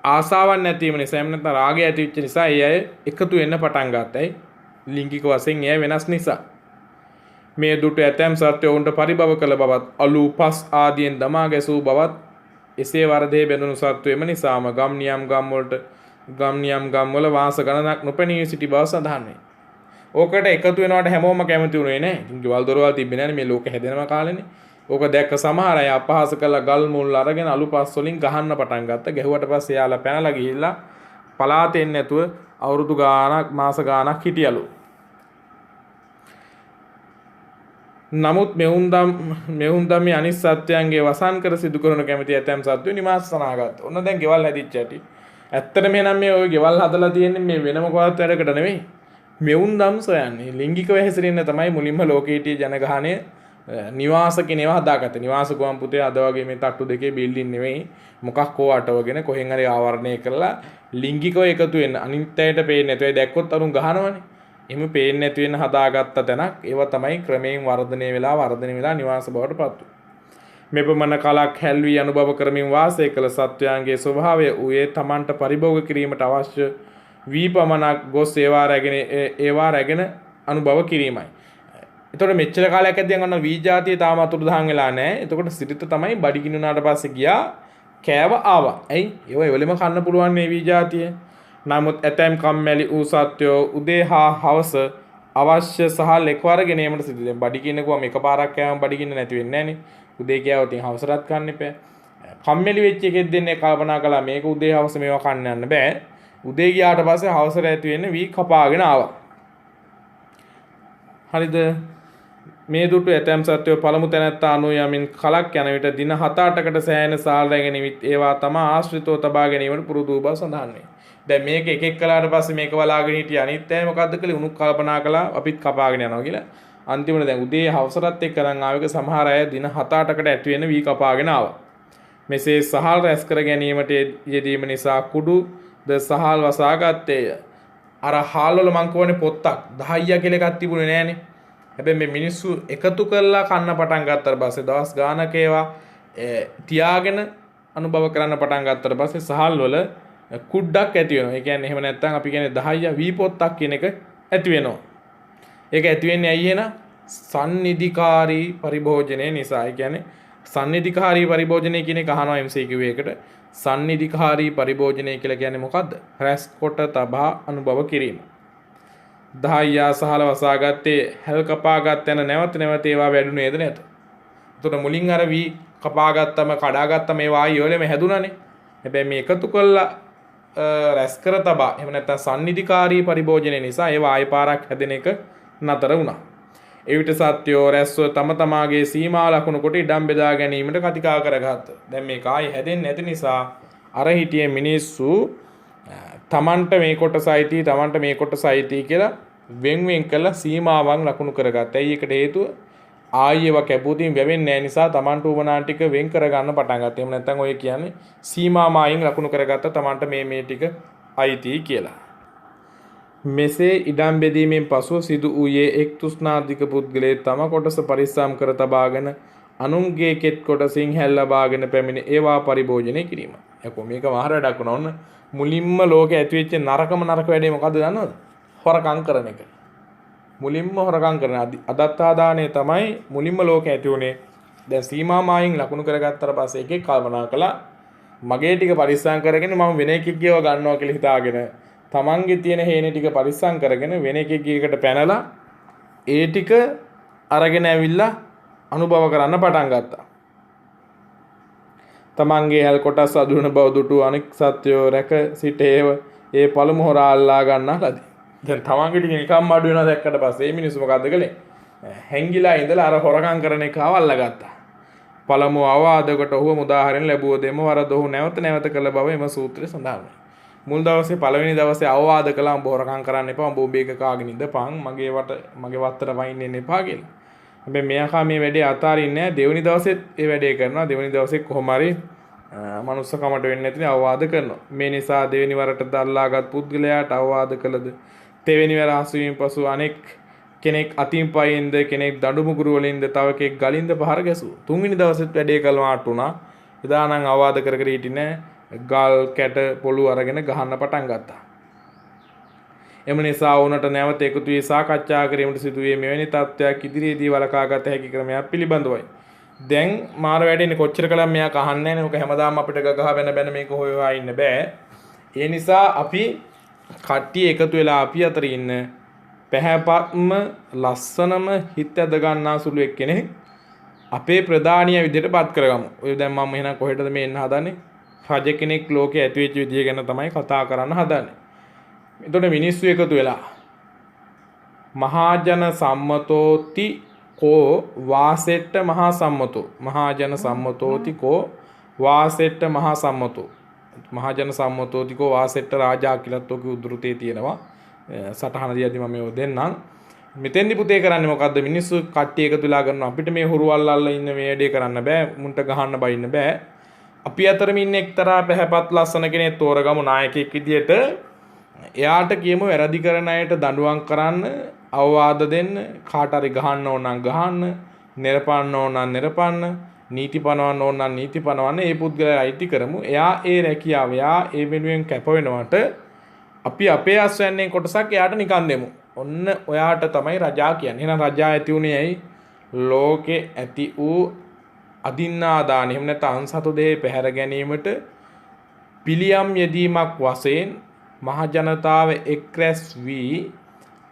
ආසාවක් නැතිවීම නිසා එහෙම නැත්නම් රාගය ඇති වෙච්ච නිසා ඒ අය එකතු වෙන්න පටන් ගන්නයි ලිංගික වශයෙන් ඒ වෙනස් නිසා මේ දුටු ඇතැම් සත්වෝ උන්ට පරිභව කළ බවත් අලු පස් ආදීන් දමා ගැසූ බවත් එසේ වරදේ බැඳුණු සත්වෝ එම නිසාම ගම් නියම් ගම්වල වාස ගණනක් නොපෙනී සිටි බව සඳහන් වේ. ඕකට එකතු වෙනවට හැමෝම කැමති වුණේ නැහැ. ඉතින් ගෙවල් දොරවල් තිබ්බේ නැහැ මේ ලෝක හැදෙනම කාලේනේ. ඕක දැක්ක සමහර අය අපහාස කළා ගල් මුල් අරගෙන අලු පස් වලින් ගහන්න පටන් ගත්තා. ගැහුවට පස්සේ යාලා පැනලා ගිහිල්ලා පලාතෙන් නැතුව අවුරුදු ගාණක් මාස ගාණක් හිටියලු. නමුත් මෙවුන් දමේ අනිත් සත්‍යයන්ගේ වසන් කර සිදු කරන කැමති ඇතැම් සත්වෝ නිමාස සනාගත්තා. ඔන්න දැන් ගෙවල් හැදිච්ච ඇටි ඇත්තටම එහෙනම් මේ ඔය ගෙවල් හදලා තියෙන්නේ මේ වෙන මොකවත් වැඩකට නෙවෙයි. මෙවුන් දම් සොයන්නේ ලිංගිකව හැසිරෙන්න තමයි මුලින්ම ලෝකේ හිටිය ජනගහණය නිවාස කෙනේවා හදාගත්තේ. නිවාස ගුවන් පුතේ අද වගේ මේ තට්ටු දෙකේ බිල්ඩින් නෙවෙයි. මොකක් හෝ අටවගෙන කොහෙන් හරි ආවරණය කරලා ලිංගිකව එකතු වෙන්න අනිත් අයට පේන්නේ නැතුව ඒ දැක්කොත් අරුන් ගහනවනේ. එහෙම පේන්නේ නැති වෙන්න හදාගත්ත තැනක්. ඒවා තමයි ක්‍රමයෙන් වර්ධනය වෙලා නිවාස බවට පත් වුනේ. මෙපමණ කලක් හැල්වි අනුභව කරමින් වාසය කළ සත්වයන්ගේ ස්වභාවය ඌයේ තමන්ට පරිභෝග කිරීමට අවශ්‍ය වී පමණක් ගොස් ඒවා රැගෙන අනුභව කිරීමයි. එතකොට මෙච්චර කාලයක් ඇද්දියන් අන්න වී ජාතිය තාම අතුරුදහන් වෙලා නැහැ. එතකොට සිරිත තමයි බඩගින්නුනාට පස්සේ ගියා කෑව ආවා. ඇයි? ඒව එවලෙම කන්න පුළුවන් මේ වී ජාතිය. නමුත් ඇතැම් කම්මැලි ඌ සත්වයෝ උදේ හා හවස අවශ්‍ය සහල් එක්වර ගැනීමට සිදු වෙනවා. බඩගින්නකුවම එකපාරක් කෑවම බඩගින්න නැති වෙන්නේ නැහනේ. උදේ ගියාවොත් හවසටත් කන්න එපා. කම්මැලි වෙච්ච එකෙක් දෙන්නේ කල්පනා කළා මේක උදේ හවස මේවා කන්න යන්න බෑ. උදේ ගියාට පස්සේ හවසට ඇති වෙන්නේ වී කපාගෙන ආවා. හරිද? මේ දුටු ඇතැම් සත්වෝ පළමු තැනැත්තා අනු යමින් කලක් යන විට දින 7-8කට සෑහෙන සාල් රැගෙන ඒවා තම ආශ්‍රිතව තබා ගැනීමට පුරුදු වූ බව සඳහන් වේ. දැන් මේක එක කළාට පස්සේ මේක බලාගෙන හිටිය අනිත් අය මොකද්ද කළේ? උණු කල්පනා කළා අපිත් කපාගෙන යනවා කියලා. අන්තිමට දැන් උදේ හවසටත් එක්ක නම් ආවෙක සමහර අය දින 7-8කට ඇති වෙන වී කපාගෙන ආවා. මෙසේ සහල් රැස් කර ගැනීමට යෙදීම නිසා කුඩු ද සහල් වසා ගත්තේය. අර හාල් වල මං කියවනේ පොත්තක් 10ක් කියලා එකක් තිබුණේ නෑනේ. හැබැයි මේ මිනිස්සු එකතු කරලා කන්න පටන් ගත්තාට පස්සේ දවස් ගානක ඒවා තියාගෙන අනුභව කරන්න පටන් ගත්තාට පස්සේ සහල් වල කුඩ්ඩක් ඇති වෙනවා. ඒ කියන්නේ එහෙම නැත්නම් අපි කියන්නේ 10 වී පොත්තක් කියන එක ඇති වෙනවා. ඒක ඇති වෙන්නේ ඇයි එහෙනම්? සන්නිධිකාරී පරිභෝජනය නිසා. ඒ කියන්නේ සන්නිධිකාරී පරිභෝජනය කියන එක අහනවා MCQ එකට. සන්නිධිකාරී පරිභෝජනය කියලා කියන්නේ මොකද්ද? රැස් කොට තබා අනුභව කිරීම. 10 සහල වසාගත්තේ හැල් කපාගත් යන නැවත ඒවා වැඩුණේද නැත. එතකොට මුලින් අර වී කපාගත්තම කඩාගත්තම ඒවා ආයෙම හැදුණානේ. හැබැයි මේ එකතු කළා රැස් කර තබා එහෙම නැත්නම් සන්නිධිකාරී පරිභෝජනය නිසා ඒවා ආයෙ පාරක් හැදෙන එක නතර වුණා. එවිට සත්‍යෝ රැස්ව තම තමාගේ සීමා ලකුණු කොට ඉඩම් බෙදා ගැනීමට කතිකා කරගත්තා. දැන් මේක ආයෙ හැදෙන්නේ නැති නිසා අර හිටියේ මිනිස්සු තමන්ට මේ කොටසයිති තමන්ට මේ කොටසයිති කියලා වෙන් කළා සීමාවන් ලකුණු කරගත්තා. ඇයි ඒකට හේතුව? ආයෙව කැපුවතින් වැවෙන්නේ නැහැ නිසා තමන්ට උවමනා ටික වෙන් කරගන්න පටන් ගත්තා. එහෙම නැත්නම් ඔය කියන්නේ සීමා මායින් ලකුණු කරගත්තා තමන්ට මේ ටික අයිති කියලා. මෙසේ ඉඩම් බෙදීමෙන් පසුව සිදු වූයේ එක් තෘෂ්ණාධික පුද්ගලයෙක් තම කොටස පරිස්සම් කර තබාගෙන අනුන්ගේ කෙත් කොටසින් හැල් ලබාගෙන පැමිණ ඒවා පරිභෝජනය කිරීම. යකෝ මේක මහර වැඩක් වුණා. ඔන්න මුලින්ම ලෝකේ ඇතිවෙච්ච නරක වැඩේ මොකද්ද දන්නවද? හොරකම් කරන එක. මුලින්ම හොරකම් කරන අදත්තාදානය තමයි මුලින්ම ලෝකේ ඇති උනේ. දැන් සීමා මායින් ලකුණු කරගත්තාට පස්සේ එකෙක් කල්පනා කළා මගේ ටික පරිස්සම් කරගෙන මම වෙන එකෙක්ගේව ගන්නවා කියලා හිතාගෙන තමන්ගේ තියෙන හේනේ ටික පරිස්සම් කරගෙන වෙන එකෙක්ගේකට පැනලා ඒ ටික අරගෙන ඇවිල්ලා අනුභව කරන්න පටන් ගත්තා. තමන්ගේ හැල් කොටස් අදුරන බව දුටු අනෙක් සත්වයෝ රැක සිටේව ඒ පළමු හොරා අල්ලා ගන්නා ලදී. දැන් තමන්ගේ ටික නිකම්ම අඩු වෙනවා දැක්කට පස්සේ මේ මිනිස්සු මොකද්ද කළේ? හැංගිලා ඉඳලා අර හොරකම් කරන එක අවල්ලා ගත්තා. පළමු අවවාදකට ඔහුව මුදාහරින්න ලැබුව දෙම වරද ඔහු නැවත කළ බව එම සූත්‍රයේ සඳහන් වෙනවා. මුල් දවසේ පළවෙනි දවසේ අවවාද කළා උඹ හොරකම් කරන්න එපා උඹ ඔබේක කාගෙන ඉඳපන් මගේ වත්තට වයින් එන්න එපා කියලා. හැබැයි මෙයාකා මේ වැඩේ අතාරින්නේ නැහැ. දෙවෙනි දවසෙත් ඒ වැඩේ කරනවා. දෙවෙනි දවසේ කොහොම හරි මනුස්සකමට වෙන්නේ නැතිනේ අවවාද කරනවා. මේ නිසා දෙවෙනි වරට දල්ලාගත් පුද්ගලයාට අවවාද කළද තෙවෙනි වර හසුවීම පසු අනෙක් කෙනෙක් අතින් පයින්ද කෙනෙක් දඬු මුගුරු වලින්ද තව කෙනෙක් ගලින්ද පහර ගැසුවා. තුන්වෙනි දවසෙත් වැඩේ කළාට උනා. එදා නම් අවවාද කර හිටින්නේ ගල් කැට පොළු අරගෙන ගහන්න පටන් ගත්තා. එම නිසා වුණට නැවත එකතු වී සාකච්ඡා කිරීමට සිදුවේ මෙවැනි තත්ත්වයක් ඉදිරියේදී වළකාගත හැකි ක්‍රමයක් පිළිබඳවයි. දැන් මාර වැඩේනේ කොච්චර කලම් මෙයා කහන්නේ නැහැ නේ. ඔක හැමදාම අපිට ගහ බැන මේක හොයවා ඉන්න බෑ. ඒ නිසා අපි කට්ටිය එකතු වෙලා අපි අතර ඉන්න පැහැපත්ම ලස්සනම හිත ඇද ගන්නා සුළු එක්කෙනෙක් අපේ ප්‍රධානිය විදිහට පත් කරගමු. ඔය දැන් මම එහෙනම් කොහෙටද මේ එන්න හදන්නේ? රජ කෙනෙක් ලෝකේ ඇති වෙච්ච විදිය ගැන තමයි කතා කරන්න හදන්නේ. එතකොට මිනිස්සු එකතු වෙලා මහාජන සම්මතෝති කෝ වාසෙට්ට මහා සම්මතෝ මහාජන සම්මතෝති කෝ වාසෙට්ට මහා සම්මතෝ මහජන සම්මතෝතිකෝ වාසෙට්ට රාජා කියලාත් ඔක උද්ෘතේ තියෙනවා. සටහන දිහාදී මම මේව දෙන්නම්. මෙතෙන්දි පුතේ කරන්නේ මොකද්ද? මිනිස්සු කට්ටිය එකතු වෙලා කරනවා. අපිට මේ හුරුවල් අල්ලලා ඉන්න මේ වැඩේ කරන්න බෑ. මුන්ට ගහන්න බයින්න බෑ. අපි අතරම ඉන්න එක්තරා පැහැපත් ලස්සන කෙනෙක් තෝරගමු නායකයෙක් විදියට. එයාට කියමු වැරදි කරන අයට දඬුවම් කරන්න, අවවාද දෙන්න, කාට හරි ගහන්න ඕන නම් ගහන්න, නිරපන්න ඕන නම් නිරපන්න, නීති පනවන්න ඕන නම් නීති පනවන්න. ඒ පුද්ගලයා අයිති කරමු. එයා ඒ රැකියාව, එයා ඒ වෙනුවෙන් කැප වෙනවට අපි අපේ අස්වැන්නේ කොටසක් එයාට නිකන් දෙමු. ඔන්න ඔයාට තමයි රජා කියන්නේ. එහෙනම් රජා ඇති උනේ ඇයි? ලෝකේ ඇති වූ අදින්නාදාන එහෙම නැත්නම් අන්සතු දෙහි පැහැර ගැනීමට පිළියම් යෙදීමක් වශයෙන් මහ ජනතාව එක් රැස් වී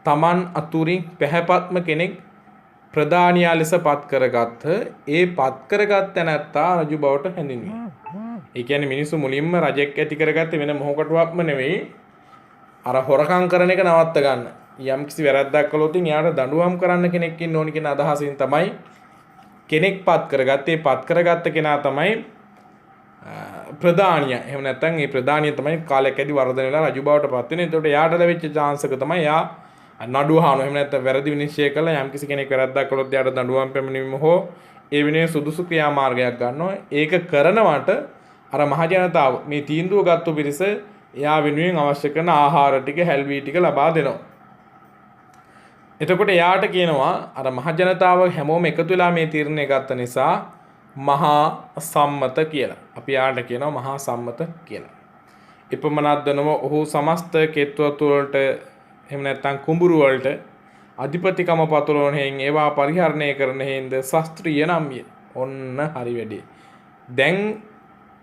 තමන් අතුරින් පැහැපත්ම කෙනෙක් ප්‍රධානියා ලෙස පත් කරගත්ත. ඒ පත් කරගත්ත නැත්තා රජු බවට හැඳින්වේ. ඒ කියන්නේ මිනිස්සු මුලින්ම රජෙක් ඇති කරගත්තේ වෙන මොහොකටවත්ම නෙවෙයි. අර හොරකම් කරන එක නවත්ත ගන්න. යම් කිසි වැරද්දක් කළොත් එයාට දඬුවම් කරන්න කෙනෙක් ඉන්න ඕනි කියන අදහසින් තමයි කෙනෙක් පත් කරගත්තේ. පත් කරගත්ත කෙනා තමයි ප්‍රධානියා. එහෙම නැත්නම් මේ ප්‍රධානියා තමයි කාලයක් ඇදි වර්ධනය වෙලා රජු බවට පත් වෙන්නේ. එතකොට එයාට ලැබිච්ච chance එක තමයි එයා නඩුව අහනවා. එහෙම නැත්නම් වැරදි විනිශ්චය කළා යම් කිසි කෙනෙක් වැරද්දක් කළොත් එයාට දඬුවම් පැමිණීම හෝ ඒ වෙනුවෙන් සුදුසු ක්‍රියාමාර්ගයක් ගන්නවා. ඒක කරනවට අර මහ ජනතාව මේ තීන්දුව ගත්තු පිරිස එයා වෙනුවෙන් අවශ්‍ය කරන ආහාර ටික, හැල්වී ටික ලබා දෙනවා. එතකොට එයාට කියනවා අර මහ ජනතාව හැමෝම එකතු වෙලා මේ තීරණය ගත්ත නිසා මහා සම්මත කියලා. අපි යාට කියනවා මහා සම්මත කියලා. එපමණක් දනම ඔහු සමස්ත කෙත්වතු වලට එහෙම නැත්නම් කුඹුරු වලට අධිපතිකම පතුරවන හේන් ඒවා පරිහරණය කරන හේන්ද ශාස්ත්‍රීය නම්ය. ඔන්න හරි වැඩේ. දැන්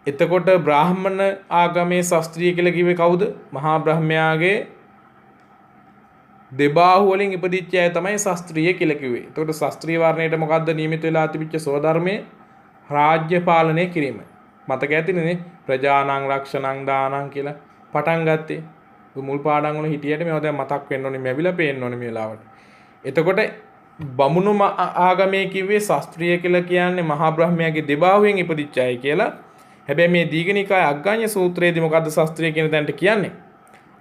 එතකොට බ්‍රාහ්මණ ආගමේ ශාස්ත්‍රීය කියලා කිව්වේ කවුද? මහා බ්‍රහ්මයාගේ දෙබාහුව වලින් ඉපදිච්ච අය තමයි ශාස්ත්‍රීය කියලා කිව්වේ. එතකොට ශාස්ත්‍රීය වර්ණයට මොකද්ද නියමිත වෙලා තිබිච්ච ස්වධර්මයේ රාජ්‍ය පාලනය කිරීම. මතක ඇතිනේ ප්‍රජානං රක්ෂණං දානං කියලා පටන් ගත්තේ. මුල් පාඩම් වල හිටියට මේවා දැන් මතක් වෙන්න ඕනේ, මැවිලා පේන්න ඕනේ මේ වෙලාවට. එතකොට බමුණු ආගමේ කිව්වේ ශාස්ත්‍රීය කියලා කියන්නේ මහා බ්‍රහ්මයාගේ දෙබාහුවෙන් ඉපදිච්ච අය කියලා. හැබැයි මේ දීඝනිකාය අග්ගඤ්ඤ සූත්‍රයේදී මොකද්ද ශාස්ත්‍රීය කියන තැනට කියන්නේ?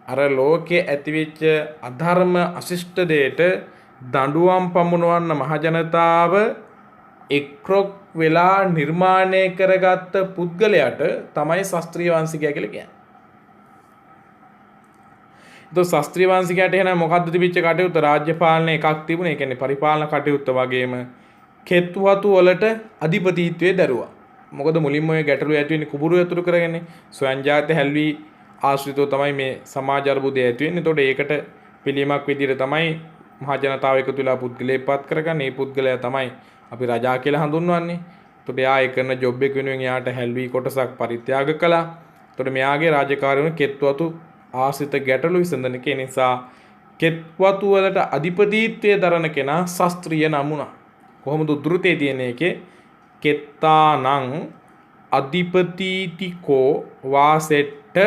අර ලෝකයේ ඇතිවෙච්ච අධර්ම අශිෂ්ට දෙයට දඬුවම් පමුණවන්න මහ ජනතාව එක්රොක් වෙලා නිර්මාණය කරගත්ත පුද්ගලයාට තමයි ශාස්ත්‍රීය වංශිකයා කියලා කියන්නේ. તો ශාස්ත්‍රීය වංශිකයාට එහෙනම් මොකද්ද තිබිච්ච කටයුත්ත? රාජ්‍ය පාලන එකක් තිබුණේ. ඒ කියන්නේ පරිපාලන කටයුත්ත වගේම කෙත්වතු වලට අධිපතිත්වයේ දරුවා. මොකද මුලින්ම ඔය ගැටලු ඇති වෙන්නේ කුඹුරු යතුරු කරගෙන ස්වයංජාත හැල්වි ආශ්‍රිතව තමයි මේ සමාජ අර්බුදය ඇති වෙන්නේ. එතකොට ඒකට පිළියමක් විදිහට තමයි මහ ජනතාව එකතු වෙලා පුද්ගලයෙක් පත් කරගන්නේ. මේ පුද්ගලයා තමයි අපි රජා කියලා හඳුන්වන්නේ. එතකොට එයා ඒ කරන ජොබ් එක වෙනුවෙන් එයාට හැල්වි කොටසක් පරිත්‍යාග කළා. එතකොට මෙයාගේ රාජකාරිය වුණ කෙත්වතු ආශ්‍රිත ගැටලු විසඳන කෙන නිසා කෙත්වතු වලට අධිපතිත්වයේ දරන කෙනා ශාස්ත්‍රීය නමුණා. කොහොමද උද්ෘතේ තියෙන එකේ කෙත්තානං අධිපතිතිකෝ වාසෙට්ට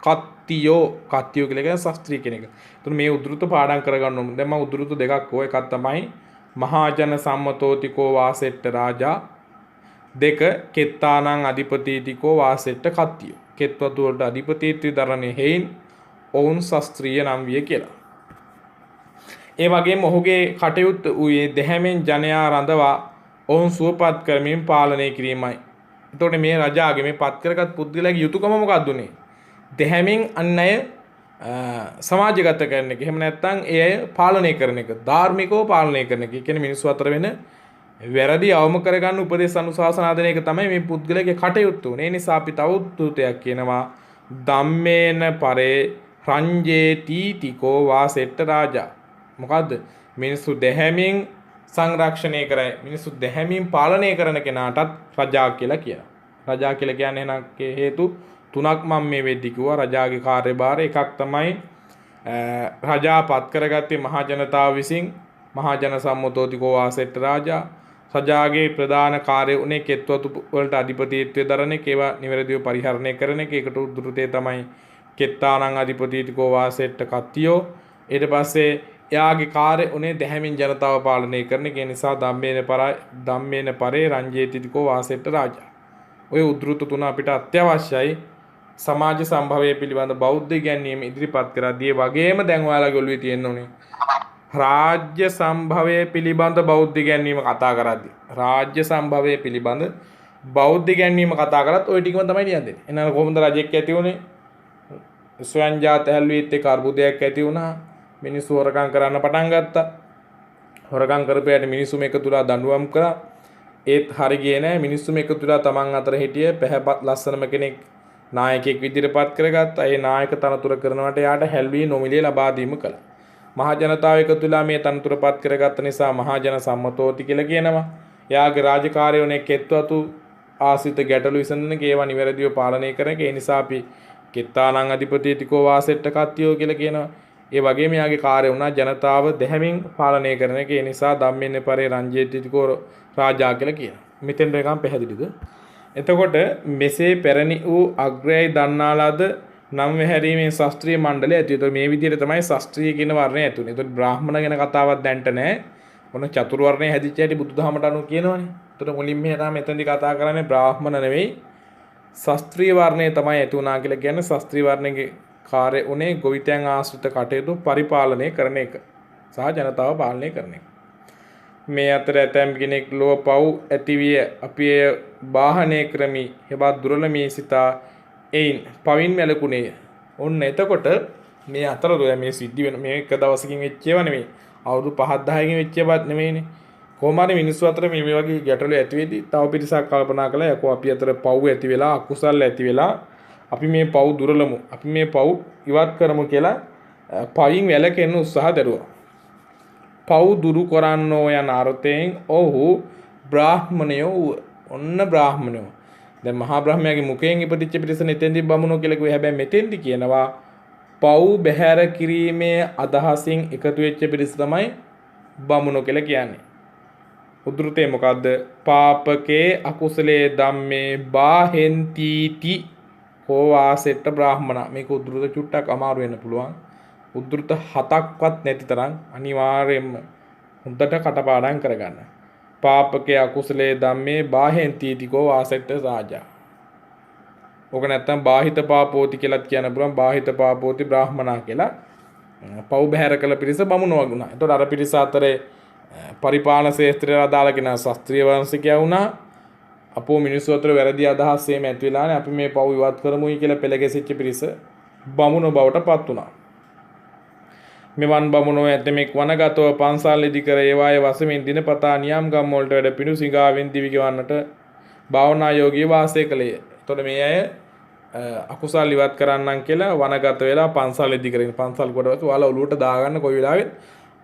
කත්තියෝ කියලා කියන ශාස්ත්‍රීය කෙනෙක්. එතකොට මේ උද්ෘත පාඩම් කරගන්න ඕනේ. දැන් මම උද්ෘත දෙකක් ඕ එකක් තමයි මහජන සම්මතෝතිකෝ වාසෙට්ට රාජා, දෙක කෙත්තානං අධිපතිතිකෝ වාසෙට්ට කත්තියෝ. කෙත්වතු වලට අධිපතිත්වය දරන්නේ හේයින් ඔවුන් ශාස්ත්‍රීය නම් විය කියලා. ඒ වගේම ඔහුගේ කටයුත්ත ඌයේ දැහැමෙන් ජනයා රඳවා ඔවුන් සුවපත් කරමින් පාලනය කිරීමයි. එතකොට මේ රජාගේ මේ පත් කරගත් පුද්ගලයාගේ යුතුයකම මොකක්ද උනේ? දැහැමින් අන් අය සමාජගත කරන එක. එහෙම නැත්නම් ඒ අය පාලනය කරන එක. ධාර්මිකව පාලනය කරන එක. ඒ කියන්නේ මිනිස්සු අතර වෙන වැරදි අවම කරගන්න උපදේශ අනුශාසනා දෙන එක තමයි මේ පුද්ගලයාගේ කටයුත්ත උනේ. ඒ නිසා අපි තව උද්ෘතයක් කියනවා ධම්මේන පරේ රංජේති තිකෝ වාසෙට්ට රාජා. මොකද්ද? මිනිස්සු දැහැමින් සංරක්ෂණය කරයි. මිනිස්සු දැහැමින් පාලනය කරන කෙනාටත් රජා කියලා කියනවා. රජා කියලා කියන්නේ නම් හේතු තුනක් මම මේ වෙද්දි කිව්වා. රජාගේ කාර්යභාරය එකක් තමයි රජා පත් කරගත්තේ මහ ජනතාව විසින් මහජන සම්මතෝතිකෝ වාසෙට්ට රාජා. රජාගේ ප්‍රධාන කාර්යය උනේ කෙත්වතු වලට අධිපතිත්වය දරන එක, ඒවා නිවැරදිව පරිහරණය කරන එක. ඒකට උද්ෘතය තමයි කෙත්තානං අධිපතිතිකෝ වාසෙට්ට කත්තියෝ. ඊට පස්සේ එයාගේ කාර්ය උනේ දැහැමින් ජනතාව පාලනය කරන එක. ඒ නිසා ධම්මේන පරේ රංජේතිතිකෝ වාසෙට්ට රාජා. ඔය උද්ෘත තුන අපිට අත්‍යවශ්‍යයි සමාජ සම්භවය පිළිබඳ බෞද්ධ ඉගැන්වීම ඉදිරිපත් කරද්දී වගේම දැන් ඔයාලගේ ඔළුවේ තියෙන්න ඕනේ රාජ්‍ය සම්භවය පිළිබඳ බෞද්ධ ඉගැන්වීම කතා කරද්දී රාජ්‍ය සම්භවය පිළිබඳ බෞද්ධ ඉගැන්වීම කතා කරත් ওই ටිකම තමයි ලියන්නේ. එහෙනම් කොහොමද රජෙක් ඇති උනේ? ස්වයං ජාත හැල්ලුවෙත් එක්ක අර්බුදයක් ඇති වුණා. මිනිස්සු හොරකම් කරන්න පටන් ගත්තා. හොරකම් කරපෑට මිනිස්සු මේක තුලා දඬුවම් කරා. ඒත් හරි ගියේ නැහැ. මිනිස්සු මේක තුලා තමන් අතර හිටිය පැහැපත් ලස්සනම කෙනෙක් නායකයෙක් විදිහට පත් කරගත්තා. ඒ නායක තනතුර කරනවට යාට හැල්වී නොමිලේ ලබා දීම කළා. මහා ජනතාව එකතු වෙලා මේ තනතුර පත් කරගත්ත නිසා මහා ජන සම්මතෝති කියලා කියනවා. එයාගේ රාජකාරියෝනේ කෙත්වතු ආසිත ගැටලු විසඳන කේවා නිවැරදිව පාලනය කරන එක. ඒ නිසා අපි කෙත්තානං අධිපතිතිකෝ වාසෙට්ට කත්තියෝ කියලා කියනවා. ඒ වගේම යාගේ කාර්ය වුණා ජනතාව දැහැමින් පාලනය කරන එක. ඒ නිසා ධම්මෙන්න පරේ රංජේතිතිකෝ රාජා කියලා කියනවා. මෙතෙන් එකම පැහැදිලිද? එතකොට මෙසේ පැරණි වූ අග්‍රයයි දන්නාලාද නම් වැහැරීමේ ශාස්ත්‍රීය මණ්ඩලය ඇති. ඒතකොට මේ විදිහට තමයි ශාස්ත්‍රීය කියන වර්ණය ඇති උනේ. ඒතකොට බ්‍රාහ්මණ ගැන කතාවක් දැන්ට නැහැ. මොන චතුර්වර්ණය හැදිච්ච හැටි බුදුදහමට අනුව කියනවනේ. එතකොට මුලින්ම මෙහෙම මෙතනදී කතා කරන්නේ බ්‍රාහ්මණ නෙවෙයි ශාස්ත්‍රීය වර්ණය තමයි ඇති වුණා කියලා කියන්නේ. ශාස්ත්‍රීය වර්ණයේ කාර්ය උනේ ගොවිතැන් ආශ්‍රිත කටයුතු පරිපාලනය කරන එක සහ ජනතාව පාලනය කරන එක. මේ අතර ඇතැම් කෙනෙක් ලොව පව් ඇතිවිය අපි එය බාහනය කරමි. හෙවත් දුර්ලභී සිතා එයින් පවින් වැළකුණේය. ඔන්න එතකොට මේ අතරතුර මේ සිද්ධි වෙන මේ එක දවසකින් වෙච්ච ඒවා නෙමෙයි. අවුරුදු 5-10කින් වෙච්ච ඒවාත් නෙමෙයිනේ. කොහොම හරි මිනිස්සු අතර මේ වගේ ගැටලු ඇති වෙද්දී තව පිරිසක් කල්පනා කළා යකෝ අපි අතර පව් ඇති වෙලා අකුසල් ඇති වෙලා අපි මේ පව් දුරලමු. අපි මේ පව් ඉවත් කරමු කියලා පවින් වැළකෙන්න උත්සාහ දරුවා. පව් දුරු කරන්නෝ යන අර්ථයෙන් ඔහු බ්‍රාහ්මණයෝ ඔන්න බ්‍රාහ්මණයෝ. දැන් මහා බ්‍රහ්මයාගේ මුඛයෙන් ඉපදිච්ච පිරිස නෙතෙන්දි බමුණෝ කියලා කිව්වේ. හැබැයි මෙතෙන්දි කියනවා පව් බැහැර කිරීමේ අදහසින් එකතු වෙච්ච පිරිස තමයි බමුණෝ කියලා කියන්නේ. උද්ෘතේ මොකද්ද? පාපකේ අකුසලේ ධම්මේ බාහෙන්තිති කෝවාසෙට්ට බ්‍රාහ්මණ. මේක උද්ෘත චුට්ටක් අමාරු වෙන්න පුළුවන්. උද්ෘත 7ක්වත් නැති තරම් අනිවාර්යයෙන්ම හොඳට කටපාඩම් කරගන්න. පාපකේ අකුසලේ ධම්මේ බාහෙන්තිති කෝවාසෙට්ට රාජා. ඕක නැත්තම් බාහිත පාපෝති කියලාත් කියන්න පුළුවන්. බාහිත පාපෝති බ්‍රාහ්මණා කියලා. පව් බැහැර කළ පිරිස බමුණෝ වුණා. එතකොට අර පිරිස අතරේ පරිපාලන ශේත්‍රයට අදාළ කෙනා ශාස්ත්‍රීය වංශිකයා වුණා. අපෝ මිනිස්සු අතර වැරදි අදහස් එහෙම ඇති වෙලානේ අපි මේ පව් ඉවත් කරමුයි කියලා පෙළගැසිච්ච පිරිස බමුණෝ බවට පත් වුණා. මෙවන් බමුණෝ ඇතමෙක් වනගතව පන්සල් ඉදි කර ඒවායේ වසමින් දිනපතා නියම් ගම් වලට වැඩ පිණු සිඟාවෙන් දිවි ගෙවන්නට භාවනා යෝගී වාසය කළේය. එතකොට මේ අය අකුසල් ඉවත් කරන්නම් කියලා වනගත වෙලා පන්සල් ඉදි කරගෙන පන්සල් කොටවත ඔයාලා ඔලුවට දාගන්න කොයි වෙලාවෙත්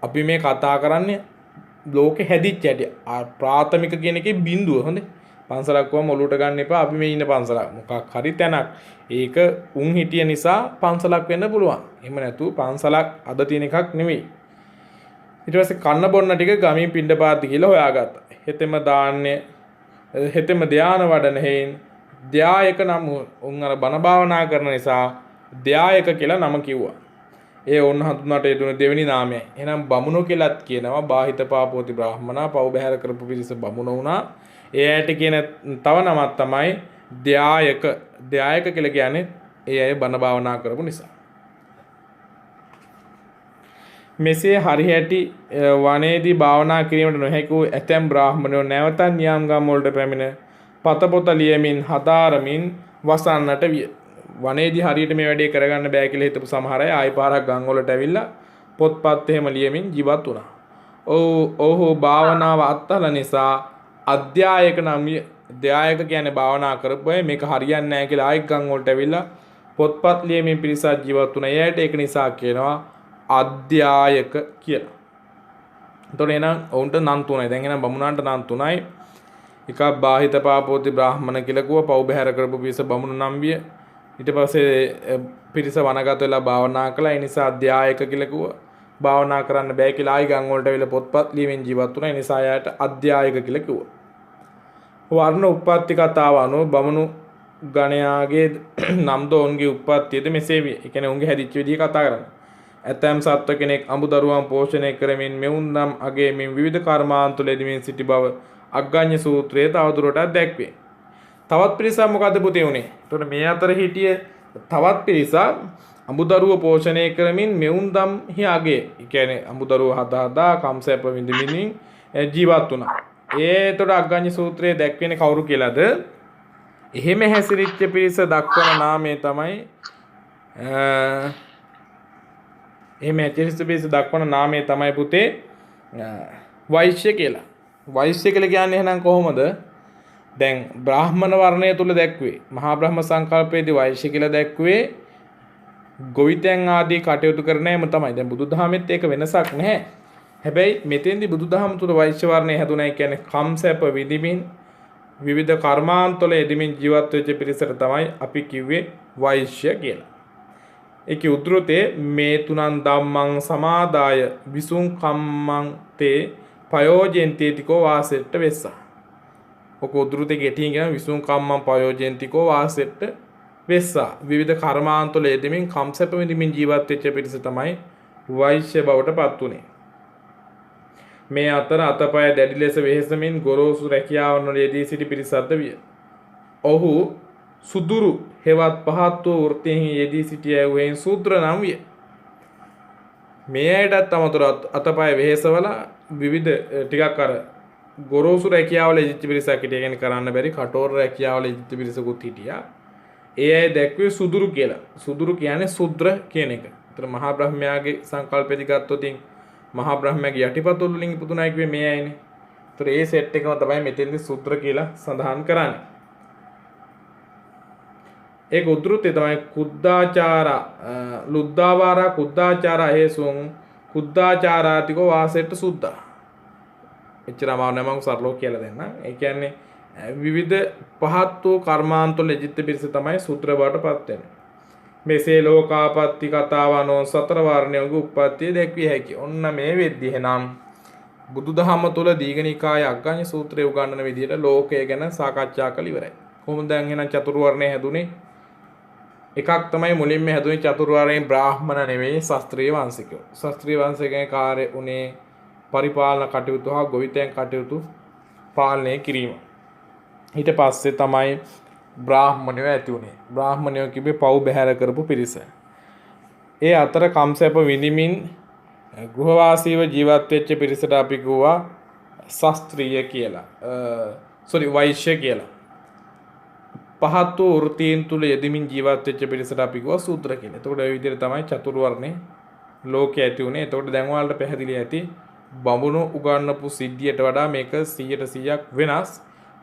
අපි මේ කතා කරන්නේ ලෝකෙ හැදිච්ච හැටි. ප්‍රාථමික කියන එකේ බිඳුව හොඳේ. පන්සලක් වම ඔලුවට ගන්න එපා. අපි මේ ඉන්න පන්සලක් මොකක් හරි තැනක්. ඒක උන් හිටිය නිසා පන්සලක් වෙන්න පුළුවන්. එහෙම නැතු පන්සලක් අද තියෙන එකක් නෙමෙයි. ඊට පස්සේ කන්න බොන්න ටික ගමින් පිණ්ඩපාත කියලා හොයාගත්තා. හෙතෙම ධානය වඩන හේයින් ධායක නම් උන් අර බණ භාවනා කරන නිසා ධායක කියලා නම කිව්වා. ඒ ඔන්න හඳුනට යෙදුන දෙවෙනි නාමයයි. එහෙනම් බමුණෝ කියලාත් කියනවා බාහිත පාපෝති බ්‍රාහ්මනා. පව් බැහැර කරපු පිරිස බමුණෝ වුණා. ඒ ඇයට කියන තව නමක් තමයි ධායක. ධායක කියලා කියන්නේ ඒ අය බණ භාවනා කරපු නිසා. මෙසේ හරිහැටි වනයේදී භාවනා කිරීමට නොහැකි වූ ඇතැම් බ්‍රාහ්මණයෝ නැවතත් නියම් ගම් වලට පැමිණ පතපොත ලියමින් හදාරමින් වසන්නට විය. වනයේදී හරියට මේ වැඩේ කරගන්න බෑ කියලා හිතපු සමහර අය ආයි පාරක් ගම් වලට ඇවිල්ලා පොත්පත් එහෙම ලියමින් ජීවත් වුණා. ඔව් භාවනාව අත්හල නිසා අධ්‍යායක නම් ධායක කියන්නේ භාවනා කරපුවා මේක හරියන්නේ නැහැ කියලා ආයි ගම් වලට ඇවිල්ලා පොත්පත් ලියමින් පිරිසක් ජීවත් වුණා. එයාට ඒක නිසා කියනවා අධ්‍යායක කියලා. එතකොට එහෙනම් ඔවුන්ට නම් තුනයි. දැන් එහෙනම් බමුණන්ට නම් තුනයි. එකක් බාහිත පාපෝති බ්‍රාහ්මණ කියලා කිව්වා. පව් බැහැර කරපු පිරිස බමුණු නම් විය. ඊට පස්සේ පිරිස වනගත වෙලා භාවනා කළා. ඒ නිසා අධ්‍යායක කියලා කිව්වා. භාවනා කරන්න බෑ කියලා ආයි ගම් වලට ඇවිල්ලා පොත්පත් ලියමින් ජීවත් වුණා. ඒ නිසා එයාට අධ්‍යායක කියලා කිව්වා. වර්ණ උප්පත්ති කතාව අනුව බමුණු ගණයාගේ නම් දෝන්ගේ උප්පත්තියද මෙසේ විය. ඒ කියන්නේ උන්ගේ හැදිච්ච විදිය කතා කරන්නේ. ඇතැම් සත්ව කෙනෙක් අඹදරුවන් පෝෂණය කරමින් මෙවුන් නම් අගයමින් විවිධ කර්මාන්ත ලැබෙමින් සිටි බව අග්ගඤ්ඤ සූත්‍රයේ තවදුරටත් දැක්වේ. තවත් පිරිසක් මොකද පුතේ උනේ? එතකොට මේ අතර හිටිය තවත් පිරිසක් අමුදරුව පෝෂණය කරමින් මෙවුන්දම් හි අගේ කියන්නේ අමුදරුව හදා කම්සැප විඳින්මින් ජීවත් වුණා. ඒතකොට අග්ගඤ්ඤ සූත්‍රයේ දැක්වෙන්නේ කවුරු කියලාද? එහෙම හැසිරිච්ච පිරිස දක්වන නාමය තමයි එහෙම හැසිරිච්ච පිරිස දක්වන නාමය තමයි පුතේ වෛශ්‍ය කියලා. වෛශ්‍ය කියලා කියන්නේ එහෙනම් කොහොමද? දැන් බ්‍රාහ්මණ වර්ණය තුල දැක්වේ මහා බ්‍රහ්ම සංකල්පයේදී වෛශ්‍ය කියලා දැක්වේ ගොවිතැන් ආදී කටයුතු කරන හැම තමයි. දැන් බුදුදහමෙත් ඒක වෙනසක් නැහැ. හැබැයි මෙතෙන්දී බුදුදහම තුල වෛශ්‍ය වර්ණය හැදුණයි කියන්නේ කම්සැප විඳිමින් විවිධ කර්මාන්තවල යෙදමින් ජීවත් වෙච්ච පිරිසට තමයි අපි කිව්වේ වෛශ්‍ය කියලා. ඒකේ උද්ෘතේ මේ තුනන් ධම්මං සමාදාය විසුං කම්මං තේ පයෝජෙන්තේතිකෝ වාසෙට්ට වෙස්සා. ඔක උද්ෘතේ ගෙටින් කියන විසුං කම්මං පයෝජෙන්තිකෝ වාසෙට්ට වෙස්සා. විවිධ කර්මාන්තවල යෙදමින් කම්සැප විඳිමින් ජීවත් වෙච්ච පිරිස තමයි වෛශ්‍ය බවට පත් උනේ. මේ අතර අතපය දැඩි ලෙස වෙහෙසමින් ගොරෝසු රැකියාවන් වල යෙදී සිටි පිරිසක්ද විය. ඔහු සුදුරු හෙවත් පහත් වූ වෘත්තීන්හි යෙදී සිටිය වූයෙන් සූත්‍ර නම් විය. මේ අයටත් අමතරව අතපය වෙහෙසවල විවිධ ටිකක් අර ගොරෝසු රැකියාවල යෙදිච්ච පිරිසක් හිටිය. කියන්නේ කරන්න බැරි කටෝර රැකියාවල යෙදිච්ච පිරිසකුත් හිටියා. ඒ අය දැක්වේ සුදුරු කියලා. සුදුරු කියන්නේ සුද්‍ර කියන එක. ඒතර මහා බ්‍රහ්මයාගේ සංකල්පෙදි ගත්තොත් මහා බ්‍රහ්මයාගේ යටිපතුල් වලින් ඉපදුනායි කිව්වේ මේ අයනේ. ඒතර ඒ සෙට් එකම තමයි මෙතෙන්දි සුද්‍ර කියලා සඳහන් කරන්නේ. ඒක උද්ෘතේ තමයි කුද්දාචාරා ලුද්දාවාරා කුද්දාචාරා හේසුන් කුද්දාචාරාතිකෝ වාසෙට්ට සුද්දා. එච්චරම නමං සරලව කියලා දෙන්න. ඒ කියන්නේ විවිධ පහත් වූ කර්මාන්තවල යෙදිච්ච පිරිස තමයි සුද්‍ර බවට පත් වෙන්නේ. මෙසේ ලෝකාපත්ති කතාවනෝ සතර වර්ණයෝගේ උප්පත්තිය දැක්විය හැකියි. ඔන්න මේ වෙද්දි එහෙනම් බුදුදහම තුල දීඝනිකාය අග්ගඤ්ඤ සූත්‍රය උගන්වන විදිහට ලෝකය ගැන සාකච්ඡා කළ ඉවරයි. කොහොමද දැන් එහෙනම් චතුර්වර්ණය හැදුනේ? එකක් තමයි මුලින්ම හැදුනේ චතුර්වර්ණයෙන් බ්‍රාහ්මණ නෙවෙයි ශාස්ත්‍රීය වංශිකයෝ. ශාස්ත්‍රීය වංශිකයන්ගේ කාර්ය උනේ පරිපාලන කටයුතු හා ගොවිතැන් කටයුතු පාලනය කිරීම. ඊට පස්සේ තමයි බ්‍රාහ්මණයෝ ඇති වුණේ. බ්‍රාහ්මණයෝ කිව්වේ පව් බැහැර කරපු පිරිස. ඒ අතර කම්සැප විඳිමින් ගෘහවාසීව ජීවත් වෙච්ච පිරිසට අපි කිව්වා ශාස්ත්‍රීය කියලා. වෛශ්‍ය කියලා. පහත් වූ වෘත්තීන් තුල යෙදමින් ජීවත් වෙච්ච පිරිසට අපි කිව්වා සූත්‍ර කියලා. එතකොට ඒ විදිහට තමයි චතුර්වර්ණේ ලෝකයේ ඇති වුණේ. එතකොට දැන් ඔයාලට පැහැදිලි ඇති බමුණු උගන්වපු සිද්ධියට වඩා මේක 100% වෙනස්.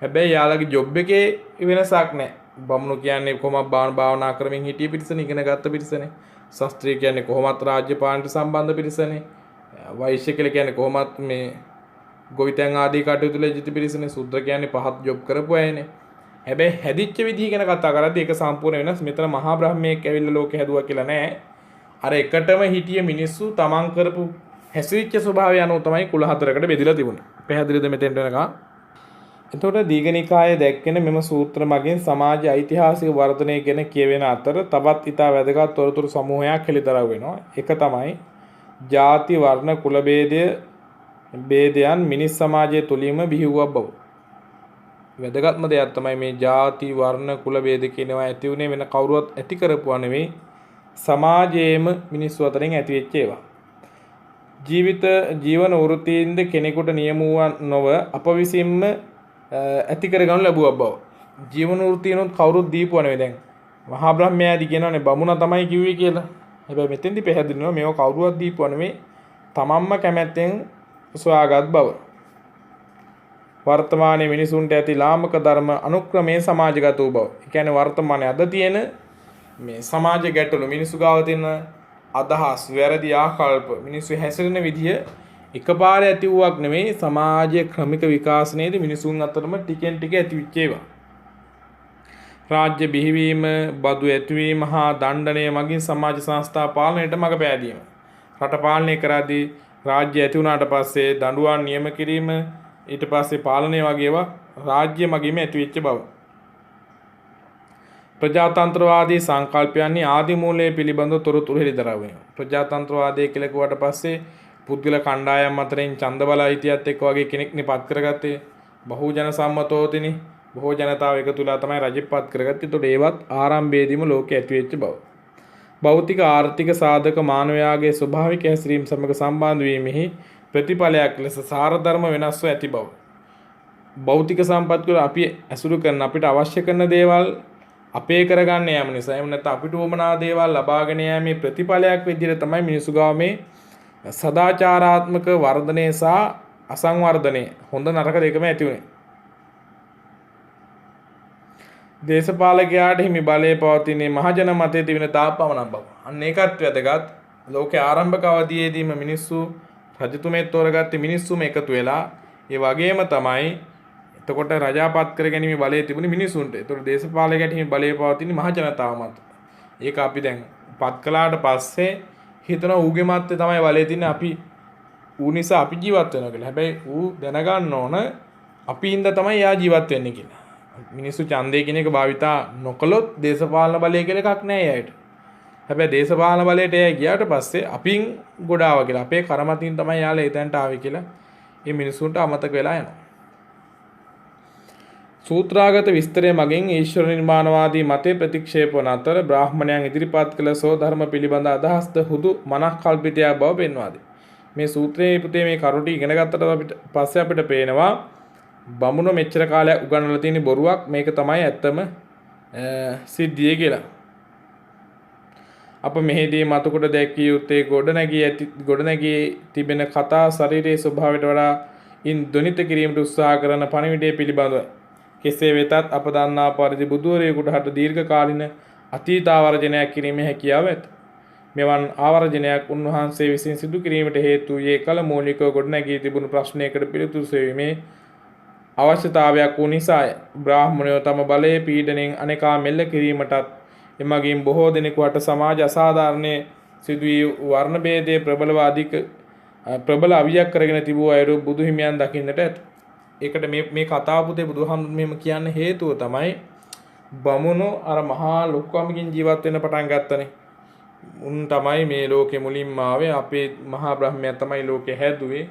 හැබැයි යාළගේ ජොබ් එකේ වෙනසක් නැහැ. බමුණු කියන්නේ කොහොමද භාවනා කරමින් හිටිය පිරිසනේ, ඉගෙන ගත්ත පිරිසනේ. ශාස්ත්‍රීය කියන්නේ කොහොමත් රාජ්‍ය පාලනයට සම්බන්ධ පිරිසනේ. වෛශ්‍ය කියලා කියන්නේ කොහොමත් මේ ගොවිතැන් ආදී කටයුතු වල යෙදිච්ච පිරිසනේ. සුද්‍ර කියන්නේ පහත් ජොබ් කරපු අයනේ. හැබැයි හැදිච්ච විදිහ ගැන කතා කරද්දී ඒක සම්පූර්ණ වෙනස්. මෙතන මහා බ්‍රහ්මයෙක් ඇවිල්ලා ලෝකෙ හැදුවා කියලා නෑ. අර එකටම හිටිය මිනිස්සු තමන් කරපු හැසිරිච්ච ස්වභාවය අනුව තමයි කුල හතරකට බෙදලා තිබුණේ. පැහැදිලිද මෙතෙන්ට වෙනකන්? එතකොට දීඝනිකායේ දැක්වෙන මෙම සූත්‍ර මගින් සමාජ ඓතිහාසික වර්ධනය ගැන කියවෙන අතර තවත් ඉතා වැදගත් තොරතුරු සමූහයක් හෙළිදරව් වෙනවා. එක තමයි ජාති වර්ණ කුල භේදයන් මිනිස් සමාජය තුලින්ම බිහි වූ බව. වැදගත්ම දෙයක් තමයි මේ ජාති වර්ණ කුල භේද කියනවා ඇති උනේ වෙන කවුරුවත් ඇති කරපුවා නෙවෙයි, සමාජයේම මිනිස්සු අතරින් ඇති වෙච්ච ඒවා. ජීවන වෘත්තීන්ද කෙනෙකුට නියම වූ නොව අප විසින්ම ඇති කරගනු ලැබුවා බව. ජීවන වෘත්තීනොත් කවුරුත් දීපුවා නෙවෙයි. දැන් මහා බ්‍රහ්මයාදී කියනවානේ බමුණා තමයි කිව්වේ කියලා. හැබැයි මෙතෙන්දි පැහැදිලිනවා මේව කවුරුවත් දීපුවා නෙවෙයි, තමන්ම කැමැත්තෙන් සොයාගත් බව. වර්තමානයේ මිනිසුන්ට ඇති ලාමක ධර්ම අනුක්‍රමයේ සමාජගත වූ බව. ඒ කියන්නේ වර්තමානයේ අද තියෙන මේ සමාජ ගැටලු, මිනිසු ගාව තියෙන අදහස්, වැරදි ආකල්ප, මිනිස්සු හැසිරෙන විදිය එකපාර ඇති වූවක් නෙමෙයි, සමාජයේ ක්‍රමික විකාශනයේදී මිනිසුන් අතරම ටිකෙන් ටික ඇතිවෙච්ච ඒවා. රාජ්‍ය බිහිවීම, බදු ඇතිවීම හා දණ්ඩනය මගින් සමාජ සංස්ථා පාලනයට මඟ පෑදීම. රට පාලනය කරද්දී රාජ්‍ය ඇති වුණාට පස්සේ දඬුවම් නියම කිරීම, ඊට පස්සේ පාලනය වගේ ඒවා රාජ්‍ය මගින්ම ඇතිවෙච්ච බව. ප්‍රජාතන්ත්‍රවාදී සංකල්පයන්හි ආදි මූලයේ පිළිබඳව තොරතුරු හෙළිදරව් වෙනවා. ප්‍රජාතන්ත්‍රවාදය කියලා කිව්වට පස්සේ පුද්ගල කණ්ඩායම් අතරින් ඡන්ද බල අයිතියත් එක්ක වගේ කෙනෙක්නේ පත් කරගත්තේ. බහුජන සම්මතෝතිනේ. බොහෝ ජනතාව එකතු වෙලා තමයි රජෙපත් කරගත්තේ. ඒතකොට ඒවත් ආරම්භයේදීම ලෝකයේ ඇති වෙච්ච බව. භෞතික ආර්ථික සාධක මානවයාගේ ස්වභාවික හැසිරීම සමග සම්බන්ධ වීමෙහි ප්‍රතිඵලයක් ලෙස සාරධර්ම වෙනස්ව ඇති බව. භෞතික සම්පත් වල අපි ඇසුරු කරන අපිට අවශ්‍ය කරන දේවල් අපේ කරගන්න යාම නිසා එහෙම නැත්නම් අපිට උවමනා දේවල් ලබාගෙන යෑමේ ප්‍රතිඵලයක් විදිහට තමයි මිනිසු ගාව මේ සදාචාරාත්මක වර්ධනය සහ අසංවර්ධනය හොඳ නරක දෙකම ඇති වුණේ. දේශපාලකයාට හිමි බලය පවතින්නේ මහජන මතයේ තිබෙන තාප්පමණක් බව. අන්න ඒකත් වැදගත්. ලෝකයේ ආරම්භක අවධියේදීම මිනිස්සු රජතුමෙක් තෝරගත්තේ මිනිස්සුම එකතු වෙලා. ඒ වගේම තමයි එතකොට රජාපත් කර ගැනීම බලය තිබුණේ මිනිසුන්ට. ඒතකොට දේශපාලකයාට හිමි බලය පවතින්නේ මහ ජනතාව මත. ඒක අපි දැන් පත් කළාට පස්සේ හිතන ඌගේ මතේ තමයි බලය තින්නේ අපි ඌ නිසා අපි ජීවත් වෙනවා කියලා. හැබැයි ඌ දැනගන්න ඕන අපි ඉඳ තමයි යා ජීවත් වෙන්නේ කියලා. මිනිස්සු ඡන්දය කියන එක භාවිතා නොකළොත් දේශපාලන බලය කියලා එකක් නැහැ එයාට. හැබැයි දේශපාලන බලයට එයා ගියාට පස්සේ අපින් ගොඩාව කියලා අපේ කරමතින් තමයි යාලා එතනට ආවේ කියලා මේ මිනිස්සුන්ට අමතක වෙලා යනවා. සූත්‍රාගත විස්තරය මගින් ඊශ්වර නිර්මාණවාදී මතය ප්‍රතික්ෂේප වන අතර බ්‍රාහ්මණයන් ඉදිරිපත් කළ සෝධර්ම පිළිබඳ අදහස්ද හුදු මනක්කල්පිතයක් බව පෙන්වා දෙයි. මේ සූත්‍රයේ පුතේ මේ කරුටි ඉගෙන ගත්තට පස්සේ අපිට පේනවා බමුණු මෙච්චර කාලයක් උගන්වලා තියෙන බොරුවක් මේක තමයි ඇත්තම සිද්ධිය කියලා. අප මෙහිදී මතකොට දැක්විය යුත්තේ ගොඩනැගී තිබෙන කතා ශරීරයේ ස්වභාවයට වඩා ඉන් ධ්වනිත කිරීමට උත්සාහ කරන පණිවිඩය පිළිබඳව. කෙසේ වෙතත් අප දන්නා පරිදි බුදුවරයෙකුට හට දීර්ඝ කාලින අතීත ආවර්ජනයක් කිරීමේ හැකියාව ඇත. මෙවන් ආවර්ජනයක් උන්වහන්සේ විසින් සිදු කිරීමට හේතු වූයේ කල මූලිකව ගොඩනැගී තිබුණු ප්‍රශ්නයකට පිළිතුරු සෙවීමේ අවශ්‍යතාවයක් වූ නිසාය. බ්‍රාහ්මණයෝ තම බලයේ පීඩණයෙන් අනේකා මෙල්ල කිරීමටත් එමගින් බොහෝ දෙනෙකුට සමාජ අසාධාරණයේ සිදුවී වර්ණ භේදයේ ප්‍රබල අවියක් කරගෙන තිබූ අයරු බුදු හිමියන් දකින්නට ඇත. ඒකට මේ කතාව පුතේ බුදුහාමුදුරුවෝ මෙහෙම කියන්න හේතුව තමයි බමුණෝ අර මහා ලොක්කමකින් ජීවත් වෙන්න පටන් ගත්තනේ. උන් තමයි මේ ලෝකෙ මුලින්ම ආවේ. අපේ මහා බ්‍රහ්මයා තමයි ලෝකෙ හැදුවේ.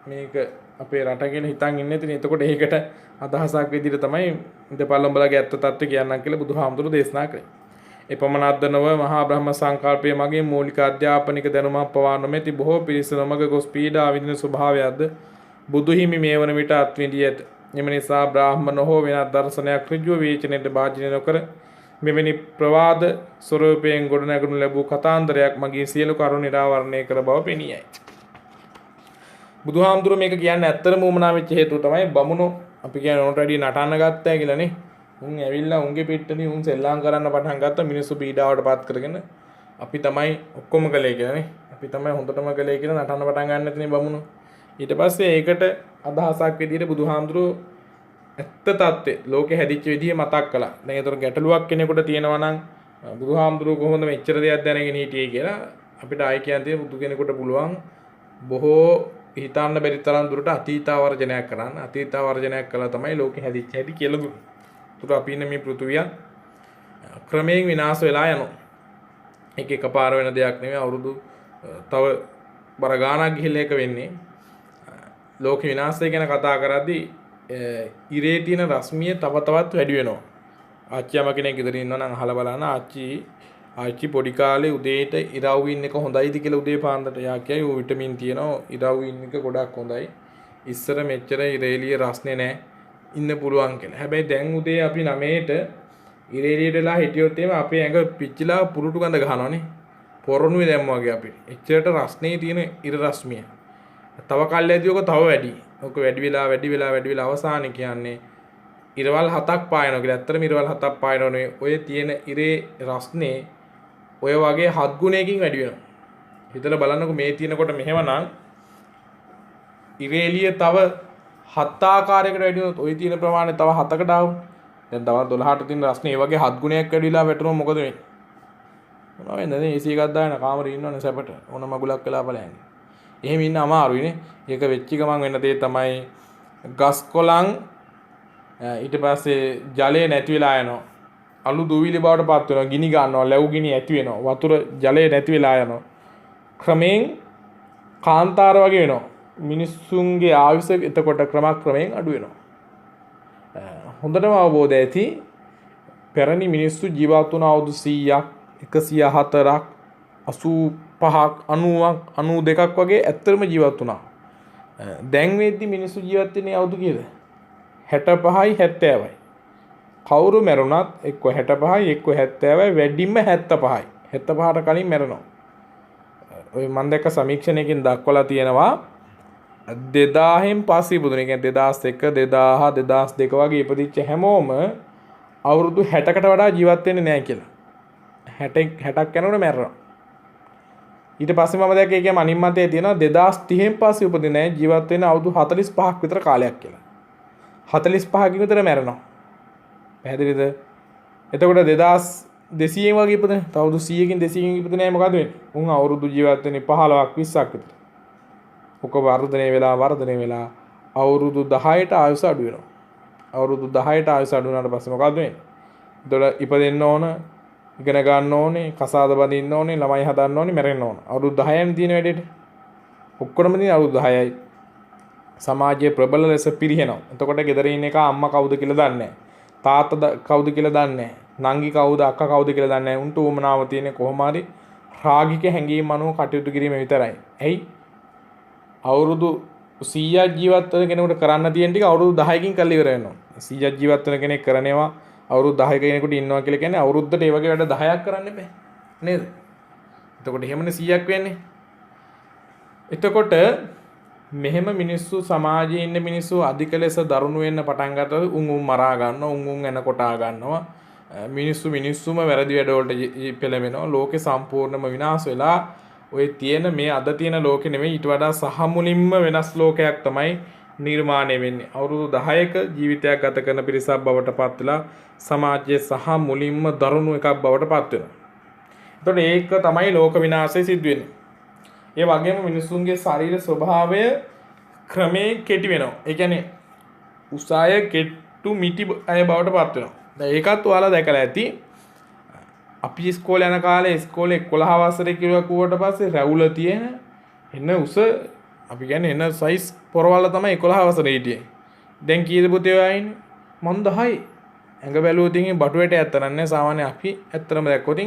මේක අපේ රට කියලා හිතන් ඉන්නේ ඉතින් එතකොට ඒකට අදහසක් විදිහට තමයි දෙපළඹලගේ ඇත්ත තත්ත්වය කියන්නම් කියලා බුදුහාමුදුරුවෝ දේශනා කළේ. එපමණක්ද නොව මහා බ්‍රහ්ම සංකල්පයේ මගේ මූලික අධ්‍යාපනික දැනුමක් පවා නොමැති බොහෝ පිරිස නොමග ගොස් පීඩා විඳින ස්වභාවයක්ද බුදු හිමි මේ වන විට අත්විඳී ඇත. එම නිසා බ්‍රාහ්මණ හෝ වෙනත් දර්ශනයක් ඍජුව විවේචනයට භාජනය නොකර මෙවැනි ප්‍රවාද ස්වරූපයෙන් ගොඩනැගුණු ලැබූ කතාන්දරයක් මගේ සියලු කරුණු නිරාවරණය කර බව පෙනී යයි. බුදුහාමුදුරුවෝ මේක කියන්නේ ඇත්තටම උමනා වෙච්ච හේතුව තමයි බමුණෝ අපි කියන්නේ උන්ට වැඩි නටන්න ගත්තා කියලානේ. උන් ඇවිල්ලා උන්ගේ පිට්ටනේ උන් සෙල්ලම් කරන්න පටන් ගත්තා මිනිස්සු පීඩාවට පත් කරගෙන අපි තමයි ඔක්කොම කළේ කියලානේ. අපි තමයි හොඳටම කළේ කියලා නටන්න පටන් ගන්න නැතිනේ බමුණෝ. ඊට පස්සේ ඒකට අදහසක් විදිහට බුදුහාමුදුරුවෝ ඇත්ත තත්ත්වය ලෝකෙ හැදිච්ච විදිහ මතක් කළා. දැන් ඒතර ගැටලුවක් කෙනෙකුට තියෙනවා නම් බුදුහාමුදුරුවෝ කොහොමද මෙච්චර දෙයක් දැනගෙන හිටියේ කියලා අපිට ආයි කියන්න තියෙන බුදු කෙනෙකුට පුළුවන් බොහෝ හිතන්න බැරි තරම් දුරට අතීතාවර්ජනයක් කරන්න. අතීතාවර්ජනයක් කළා තමයි ලෝකෙ හැදිච්ච හැටි කියලා දුන්නා. ඒතර අපි ඉන්නේ මේ පෘථුවිය ක්‍රමයෙන් විනාශ වෙලා යනවා. ඒක එකපාර වෙන දෙයක් නෙවෙයි. අවුරුදු තව බර ගාණක් ගිහිල්ලා එක වෙන්නේ. ලෝක විනාශය ගැන කතා කරද්දී ඉරේ තියෙන රශ්මිය තව තවත් වැඩි වෙනවා. ආච්චියම කෙනෙක් ඉදින් ඉන්නවා නම් අහලා බලන්න ආච්චි පොඩි කාලේ උදේට ඉරව් ඉන්න එක හොඳයිද කියලා උදේ පාන්දරට යා කියයි ඌ විටමින් තියෙනවා ඉරව් ඉන්න එක ගොඩක් හොඳයි. ඉස්සර මෙච්චර ඉරේලිය රස්නේ නැහැ ඉන්න පුළුවන් කියලා. හැබැයි දැන් උදේ අපි 9ට ඉරේලියටලා හිටියොත් එහෙම අපේ ඇඟ පිච්චිලා පුරුටු ගඳ ගහනවානේ. පොරණුවේ දැම්ම වගේ අපිට. එච්චරට රස්නේ තියෙන ඉර රශ්මිය. තව කල්යදී ඔක තව වැඩි. ඔක වැඩි වෙලා අවසානයේ කියන්නේ ඉරවල් 7ක් පායනවා කියලා. ඇත්තටම ඉරවල් 7ක් පායනෝනේ. ඔය තියෙන ඉරේ රස්නේ ඔය වගේ 7 ගුණයකින් වැඩි වෙනවා. හිතලා බලන්නකො මේ තියෙනකොට මෙහෙමනම් ඉරේලිය තව 7 ආකාරයකට වැඩි වෙනොත් ඔය තියෙන ප්‍රමාණය තව 7කට ආවොත් දැන් තව 12ට තියෙන රස්නේ ඒ වගේ 7 ගුණයක් වැඩි වෙලා වැටුනොත් මොකද වෙන්නේ? මොනවා වෙන්නද? AC එකක් දාගෙන කාමරේ ඉන්නවනේ සැපට. ඕන මගුලක් වෙලා බලයන්. එහෙම ඉන්න අමාරුයිනේ. ඒක වෙච්ච ගමන් වෙන දේ තමයි ගස් කොළන් ඊට පස්සේ ජලය නැති වෙලා යනවා. අලු දුවිලි බවට පත් වෙනවා. ගිනි ගන්නවා. ලැබු ගිනි ඇති වෙනවා. වතුර ජලය නැති වෙලා යනවා. ක්‍රමයෙන් කාන්තාර වගේ වෙනවා. මිනිස්සුන්ගේ ආයුෂ එතකොට ක්‍රමයෙන් අඩු වෙනවා. හොඳටම අවබෝධ ඇති පැරණි මිනිස්සු ජීවත් වුණ අවුරුදු 100ක් 104ක් 85ක් 90ක් 92ක් වගේ ඇත්තටම ජීවත් වුණා. දැන් වෙද්දි මිනිස්සු ජීවත් වෙන්නේ අවුරුදු කීයද? 65යි 70යි. කවුරු මැරුණත් එක්ක 65යි එක්ක 70යි වැඩිම 75යි. 75ට කලින් මැරෙනවා. ඔය මම දැක්ක සමීක්ෂණයකින් දක්වලා තියෙනවා 2000න් පස්සේ ඉපදුනේ. කියන්නේ 2001 2000 2002 වගේ ඉපදිච්ච හැමෝම අවුරුදු 60කට වඩා ජීවත් වෙන්නේ නැහැ කියලා. 60ක් යනකොට මැරෙනවා. ඊට පස්සේ මම දැක්ක ඒකේ අනිත් මතයේ තියෙනවා 2030න් පස්සේ උපදින අය ජීවත් වෙන අවුරුදු 45ක් විතර කාලයක් කියලා. 45කින් විතර මැරෙනවා. පැහැදිලිද? එතකොට 2200 වගේ ඉපදෙන. තව අවුරුදු 100කින් 200කින් ඉපදෙන අය මොකද වෙන්නේ? උන් අවුරුදු ජීවත් වෙන්නේ 15ක් 20ක් විතර. ඔක වර්ධනය වෙලා අවුරුදු 10ට ආයුෂ අඩු වෙනවා. අවුරුදු 10ට ආයුෂ අඩු වුණාට පස්සේ මොකද වෙන්නේ? එතකොට ඉපදෙන්න ඕන, ඉගෙන ගන්න ඕනේ, කසාද බඳින්න ඕනේ, ළමයි හදන්න ඕනේ, මැරෙන්න ඕන. අවුරුදු 10න් තියෙන වැඩේට. ඔක්කොම තියෙන අවුරුදු 10යි. සමාජයේ ප්‍රබල ලෙස පිරිහෙනවා. එතකොට ගෙදර ඉන්න එක අම්මා කවුද කියලා දන්නේ නැහැ. තාත්තා කවුද කියලා දන්නේ නැහැ. නංගි කවුද, අක්කා කවුද කියලා දන්නේ නැහැ. උන්ට උමනාව තියෙන්නේ කොහොම හරි රාගික හැඟීම් අනුව කටයුතු කිරීම විතරයි. එයි අවුරුදු 100ක් ජීවත් වෙන කෙනෙකුට කරන්න තියෙන ටික අවුරුදු 10කින් කරලා ඉවර වෙනවා. 100ක් ජීවත් වෙන කෙනෙක් කරනේවා අවුරුදු 10ක කෙනෙකුට ඉන්නවා කියලා කියන්නේ අවුරුද්දට ඒ වගේ වැඩ 10ක් කරන්න එපා. නේද? එතකොට එහෙමනේ 100ක් වෙන්නේ. එතකොට මෙහෙම මිනිස්සු සමාජයේ ඉන්න මිනිස්සු අධික ලෙස දරුණු වෙන්න පටන් ගත්තොත් උන් මරා ගන්නවා, උන් එන කොටා ගන්නවා. මිනිස්සුම වැරදි වැඩ වලට පෙළඹෙනවා. ලෝකේ සම්පූර්ණයෙන්ම විනාශ වෙලා ඔය තියෙන මේ අද තියෙන ලෝකෙ නෙමෙයි ඊට වඩා සහ මුලින්ම වෙනස් ලෝකයක් තමයි නිර්මාණය වෙන්නේ. අවුරුදු 10ක ජීවිතයක් ගත කරන පිරිසක් බවට පත් වෙලා සමාජයේ සහ මුලින්ම දරුණු එකක් බවට පත් වෙනවා. එතකොට ඒක තමයි ලෝක විනාශය සිද්ධ වෙන්නේ. ඒ වගේම මිනිසුන්ගේ ශරීර ස්වභාවය ක්‍රමයෙන් කෙටි වෙනවා. ඒ කියන්නේ උසාය කෙට්ටු මිටි අය බවට පත් වෙනවා. දැන් ඒකත් ඔයාලා දැකලා ඇති. අපි ඉස්කෝලේ යන කාලේ ඉස්කෝලේ 11 වසරේ කිව්වට පස්සේ රැවුල තියෙන එන උස අපි කියන්නේ එන සයිස් පොරවල් තමයි 11 වසරේ හිටියේ. දැන් කීයද පුතේ ඔයා ඉන්නේ? මන් 10යි. ඇඟ බැලුවොත් ඉතින් බටුවට ඇත්තරන්නේ සාමාන්‍ය අපි ඇත්තරම දැක්කොත්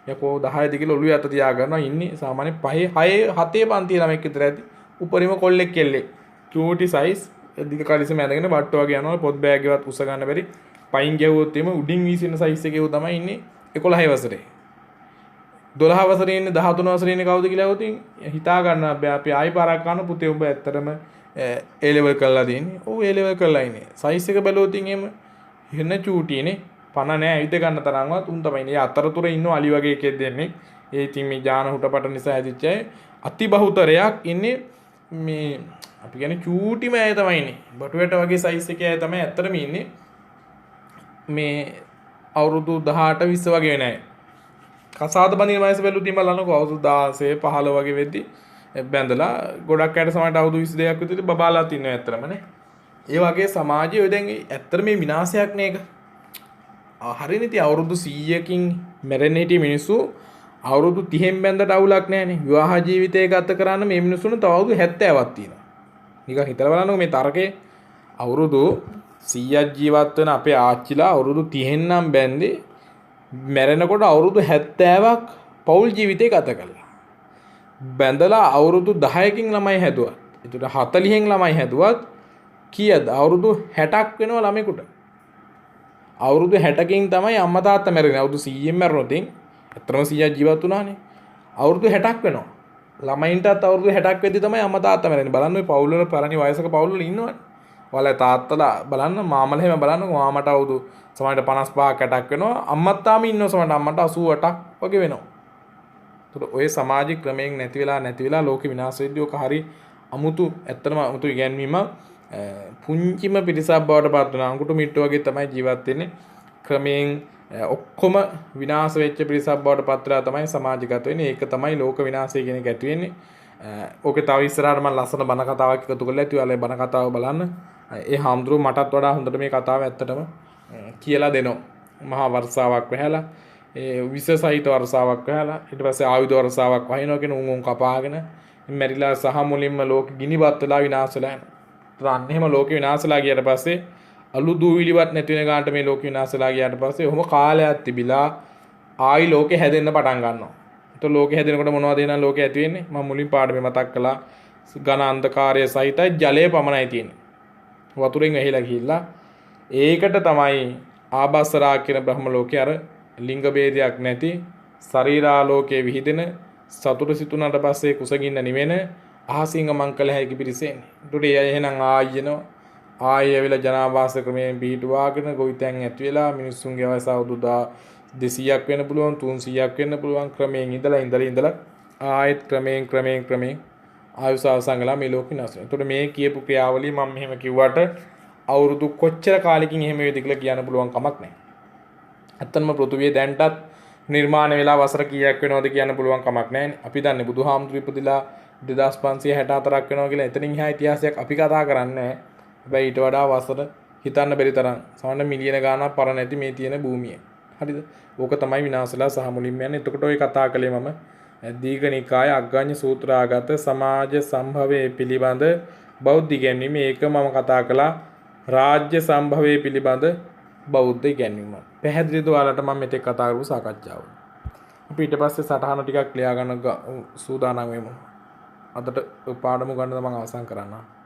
යකෝ 10 ද කියලා ඔළුවේ අත තියා ගන්නවා ඉන්නේ සාමාන්‍ය 5 6 7 පන්ති ළමෙක් විතර ඇති. උපරිම කොල්ලෙක් කෙල්ලෙක්. චූටි සයිස් දිග කලිසම ඇඳගෙන බට්ට වගේ යනවා පොත් බෑග් එකවත් උස ගන්න බැරි. පයින් ගැවුවොත් එimhe උඩින් වීසින සයිස් එකේ තමයි ඉන්නේ 11 වසරේ. 12 වසරේ ඉන්නේ 13 වසරේ ඉන්නේ කවුද කියලා හොතින් හිතා ගන්න බෑ. අපි ආයි පාරක් ගන්න පුතේ උඹ ඇත්තටම A level කරලා තියෙන්නේ. ඔව් A level කරලා ඉන්නේ. සයිස් එක බැලුවොත් එහෙම වෙන චූටිනේ පණ නෑ ඇවිද ගන්න තරම්වත් උන් තමයි ඉන්නේ. අතරතුර ඉන්න අලි වගේ එකෙක් දෙන්නේ. ඒ ඉතින් මේ ඥාන හුටපට නිසා ඇදිච්ච අය අති බහුතරයක් ඉන්නේ මේ අපි කියන්නේ චූටිම අය තමයි ඉන්නේ. බටුවට වගේ සයිස් එකේ අය තමයි ඇත්තටම ඉන්නේ. මේ අවුරුදු 18 20 වගේ වෙන අය. කසාද බඳින වයස බැලුවොත් ඉතින් බලන්නකෝ අවුරුදු 16 15 වගේ වෙද්දි බැඳලා ගොඩක් අයට සමහරට අවුරුදු 22ක් විතර බබාලාත් ඉන්නවා ඇත්තටම නේ. ඒ වගේ සමාජයේ ඔය දැන් ඇත්තට මේ විනාශයක් නේ ඒක. හරිනේ ඉතින් අවුරුදු 100කින් මැරෙන්න හිටිය මිනිස්සු අවුරුදු 30න් බැඳලා අවුලක් නැහැනේ. විවාහ ජීවිතය ගත කරන්න මේ මිනිස්සුන්ට තව අවුරුදු 70ක් තියෙනවා. නිකන් හිතලා බලන්නකෝ මේ තරකේ අවුරුදු 100ක් ජීවත් වෙන අපේ ආච්චිලා අවුරුදු 30න් නම් බැඳේ මැරෙනකොට අවුරුදු 70ක් පෞල් ජීවිතේ ගත කළා. බැඳලා අවුරුදු 10කින් ළමයි හැදුවා. ඒතර 40න් ළමයි හැදුවත් කීයද? අවුරුදු 60ක් වෙනවා ළමයෙකුට. අවුරුදු 60කින් තමයි අම්මා තාත්තා මැරෙන්නේ. අවුරුදු 100න් මැරුණොත් ඇත්තටම 100ක් ජීවත් වුණානේ. අවුරුදු 60ක් වෙනවා. ළමයින්ටත් අවුරුදු 60ක් වෙද්දි තමයි අම්මා තාත්තා මැරෙන්නේ. බලන්න ඔය පවුල් වල පරණි වයසක පවුල් වල ඉන්නවනේ. ඔයාලා තාත්තලා බලන්න මාමලා හැම බලන්නකො මාමට අවුරුදු සමහරට 55ක් 60ක් වෙනවා. අම්මත් තාම ඉන්නවා සමහරට අම්මට 88ක් වගේ වෙනවා. ඒතකොට ඔය සමාජික ක්‍රමයෙන් නැති වෙලා ලෝකෙ විනාශ වෙද්දී ඔක හරි අමුතු ඇත්තටම අමුතු ඉගැන්වීම පුංචිම පිරිසක් බවට පත් වෙනවා. අඟුරු මිට්ටු වගේ තමයි ජීවත් වෙන්නේ. ක්‍රමයෙන් ඔක්කොම විනාශ වෙච්ච පිරිසක් බවට පත් වෙලා තමයි සමාජගත වෙන්නේ. ඒක තමයි ලෝක විනාශය කියන එක ඇති වෙන්නේ. ඕකේ තව ඉස්සරහට මම ලස්සන බණ කතාවක් එකතු කරලා ඇති ඔයාලා බණ කතාව බලන්න. ඒ හාමුදුරුවෝ මටත් වඩා හොඳට මේ කතාව ඇත්තටම කියලා දෙනවා. මහා වර්ෂාවක් වැහැලා ඒ විශේෂයිත වර්ෂාවක් වැහැලා ඊට පස්සේ ආයුධ වර්ෂාවක් වහිනවා කියන උන් කපාගෙන මැරිලා සහ මුලින්ම ලෝක ගිනිපත් වෙලා විනාශ වෙලා යනවා. එහෙම ලෝකෙ විනාශ වෙලා ගියට පස්සේ අලු දූවිලිවත් නැති වෙන ගානට මේ ලෝක විනාශ වෙලා ගියාට පස්සේ ඔහොම කාලයක් තිබිලා ආයි ලෝකෙ හැදෙන්න පටන් ගන්නවා. ඒතකොට ලෝකෙ හැදෙනකොට මොනවද එනවා ලෝකෙ ඇති වෙන්නේ? මම මුලින් පාඩමේ මතක් කළා. ඝන අන්ධකාරය සහිතයි ජලය පමණයි තියෙන්නේ. වතුරෙන් වැහිලා ගිහිල්ලා ඒකට තමයි ආභාසරා කියන බ්‍රහ්ම ලෝකේ අර ලිංග ભેදයක් නැති ශරීරාලෝකයේ විහිදෙන සතුට සිතුනට පස්සේ කුසගින්න නිවෙන අහසින්ග මංකල හැකි පිරිසෙන්නේ. ඒකට ඒ අය එහෙනම් ආයෙනවා ආයෙ ඇවිල්ලා ජනාවාස ක්‍රමයෙන් පිහිටුවාගෙන ගොවිතැන් ඇති වෙලා මිනිස්සුන්ගේ වයස අවුරුදු 200ක් වෙන්න පුළුවන් 300ක් වෙන්න පුළුවන් ක්‍රමයෙන් ඉඳලා ආයෙත් ක්‍රමයෙන් ආයුෂ අවසන් වෙලා මේ ලෝක විනාශ වෙනවා. ඒතකොට මේ කියපු ක්‍රියාවලිය මම මෙහෙම කිව්වට අවුරුදු කොච්චර කාලෙකින් එහෙම වේද කියලා කියන්න පුළුවන් කමක් නැහැ. ඇත්තන්ම පෘථුවිය දැන්ටත් නිර්මාණය වෙලා වසර කීයක් වෙනවද කියන්න පුළුවන් කමක් නැහැ. අපි දන්නේ බුදුහාමුදුරු ඉපදිලා 2564ක් වෙනවා කියලා. එතනින් එහා ඉතිහාසයක් අපි කතා කරන්නේ නැහැ. හැබැයි ඊට වඩා වසර හිතන්න බැරි තරම් සමහර මිලියන ගාණක් පර නැති මේ තියෙන භූමිය. හරිද? ඕක තමයි විනාශලා සහ මුලින්ම යන්නේ. එතකොට ඔය කතා කළේ මම දීඝනිකාය අග්ගඤ්ඤ සූත්‍රාගත සමාජ සම්භවයේ පිළිබඳ බෞද්ධ ඉගැන්වීම. ඒක මම කතා කළා රාජ්‍ය සම්භවයේ පිළිබඳ බෞද්ධ ඉගැන්වීම. පැහැදිලිද ඔයාලට මම මෙතෙක් කතා කරපු සාකච්ඡාව? අපි ඊට පස්සේ සටහන ටිකක් ලියා ගන්න සූදානම් වෙමු. අදට පාඩම ගන්න මම අවසන් කරන්නම්.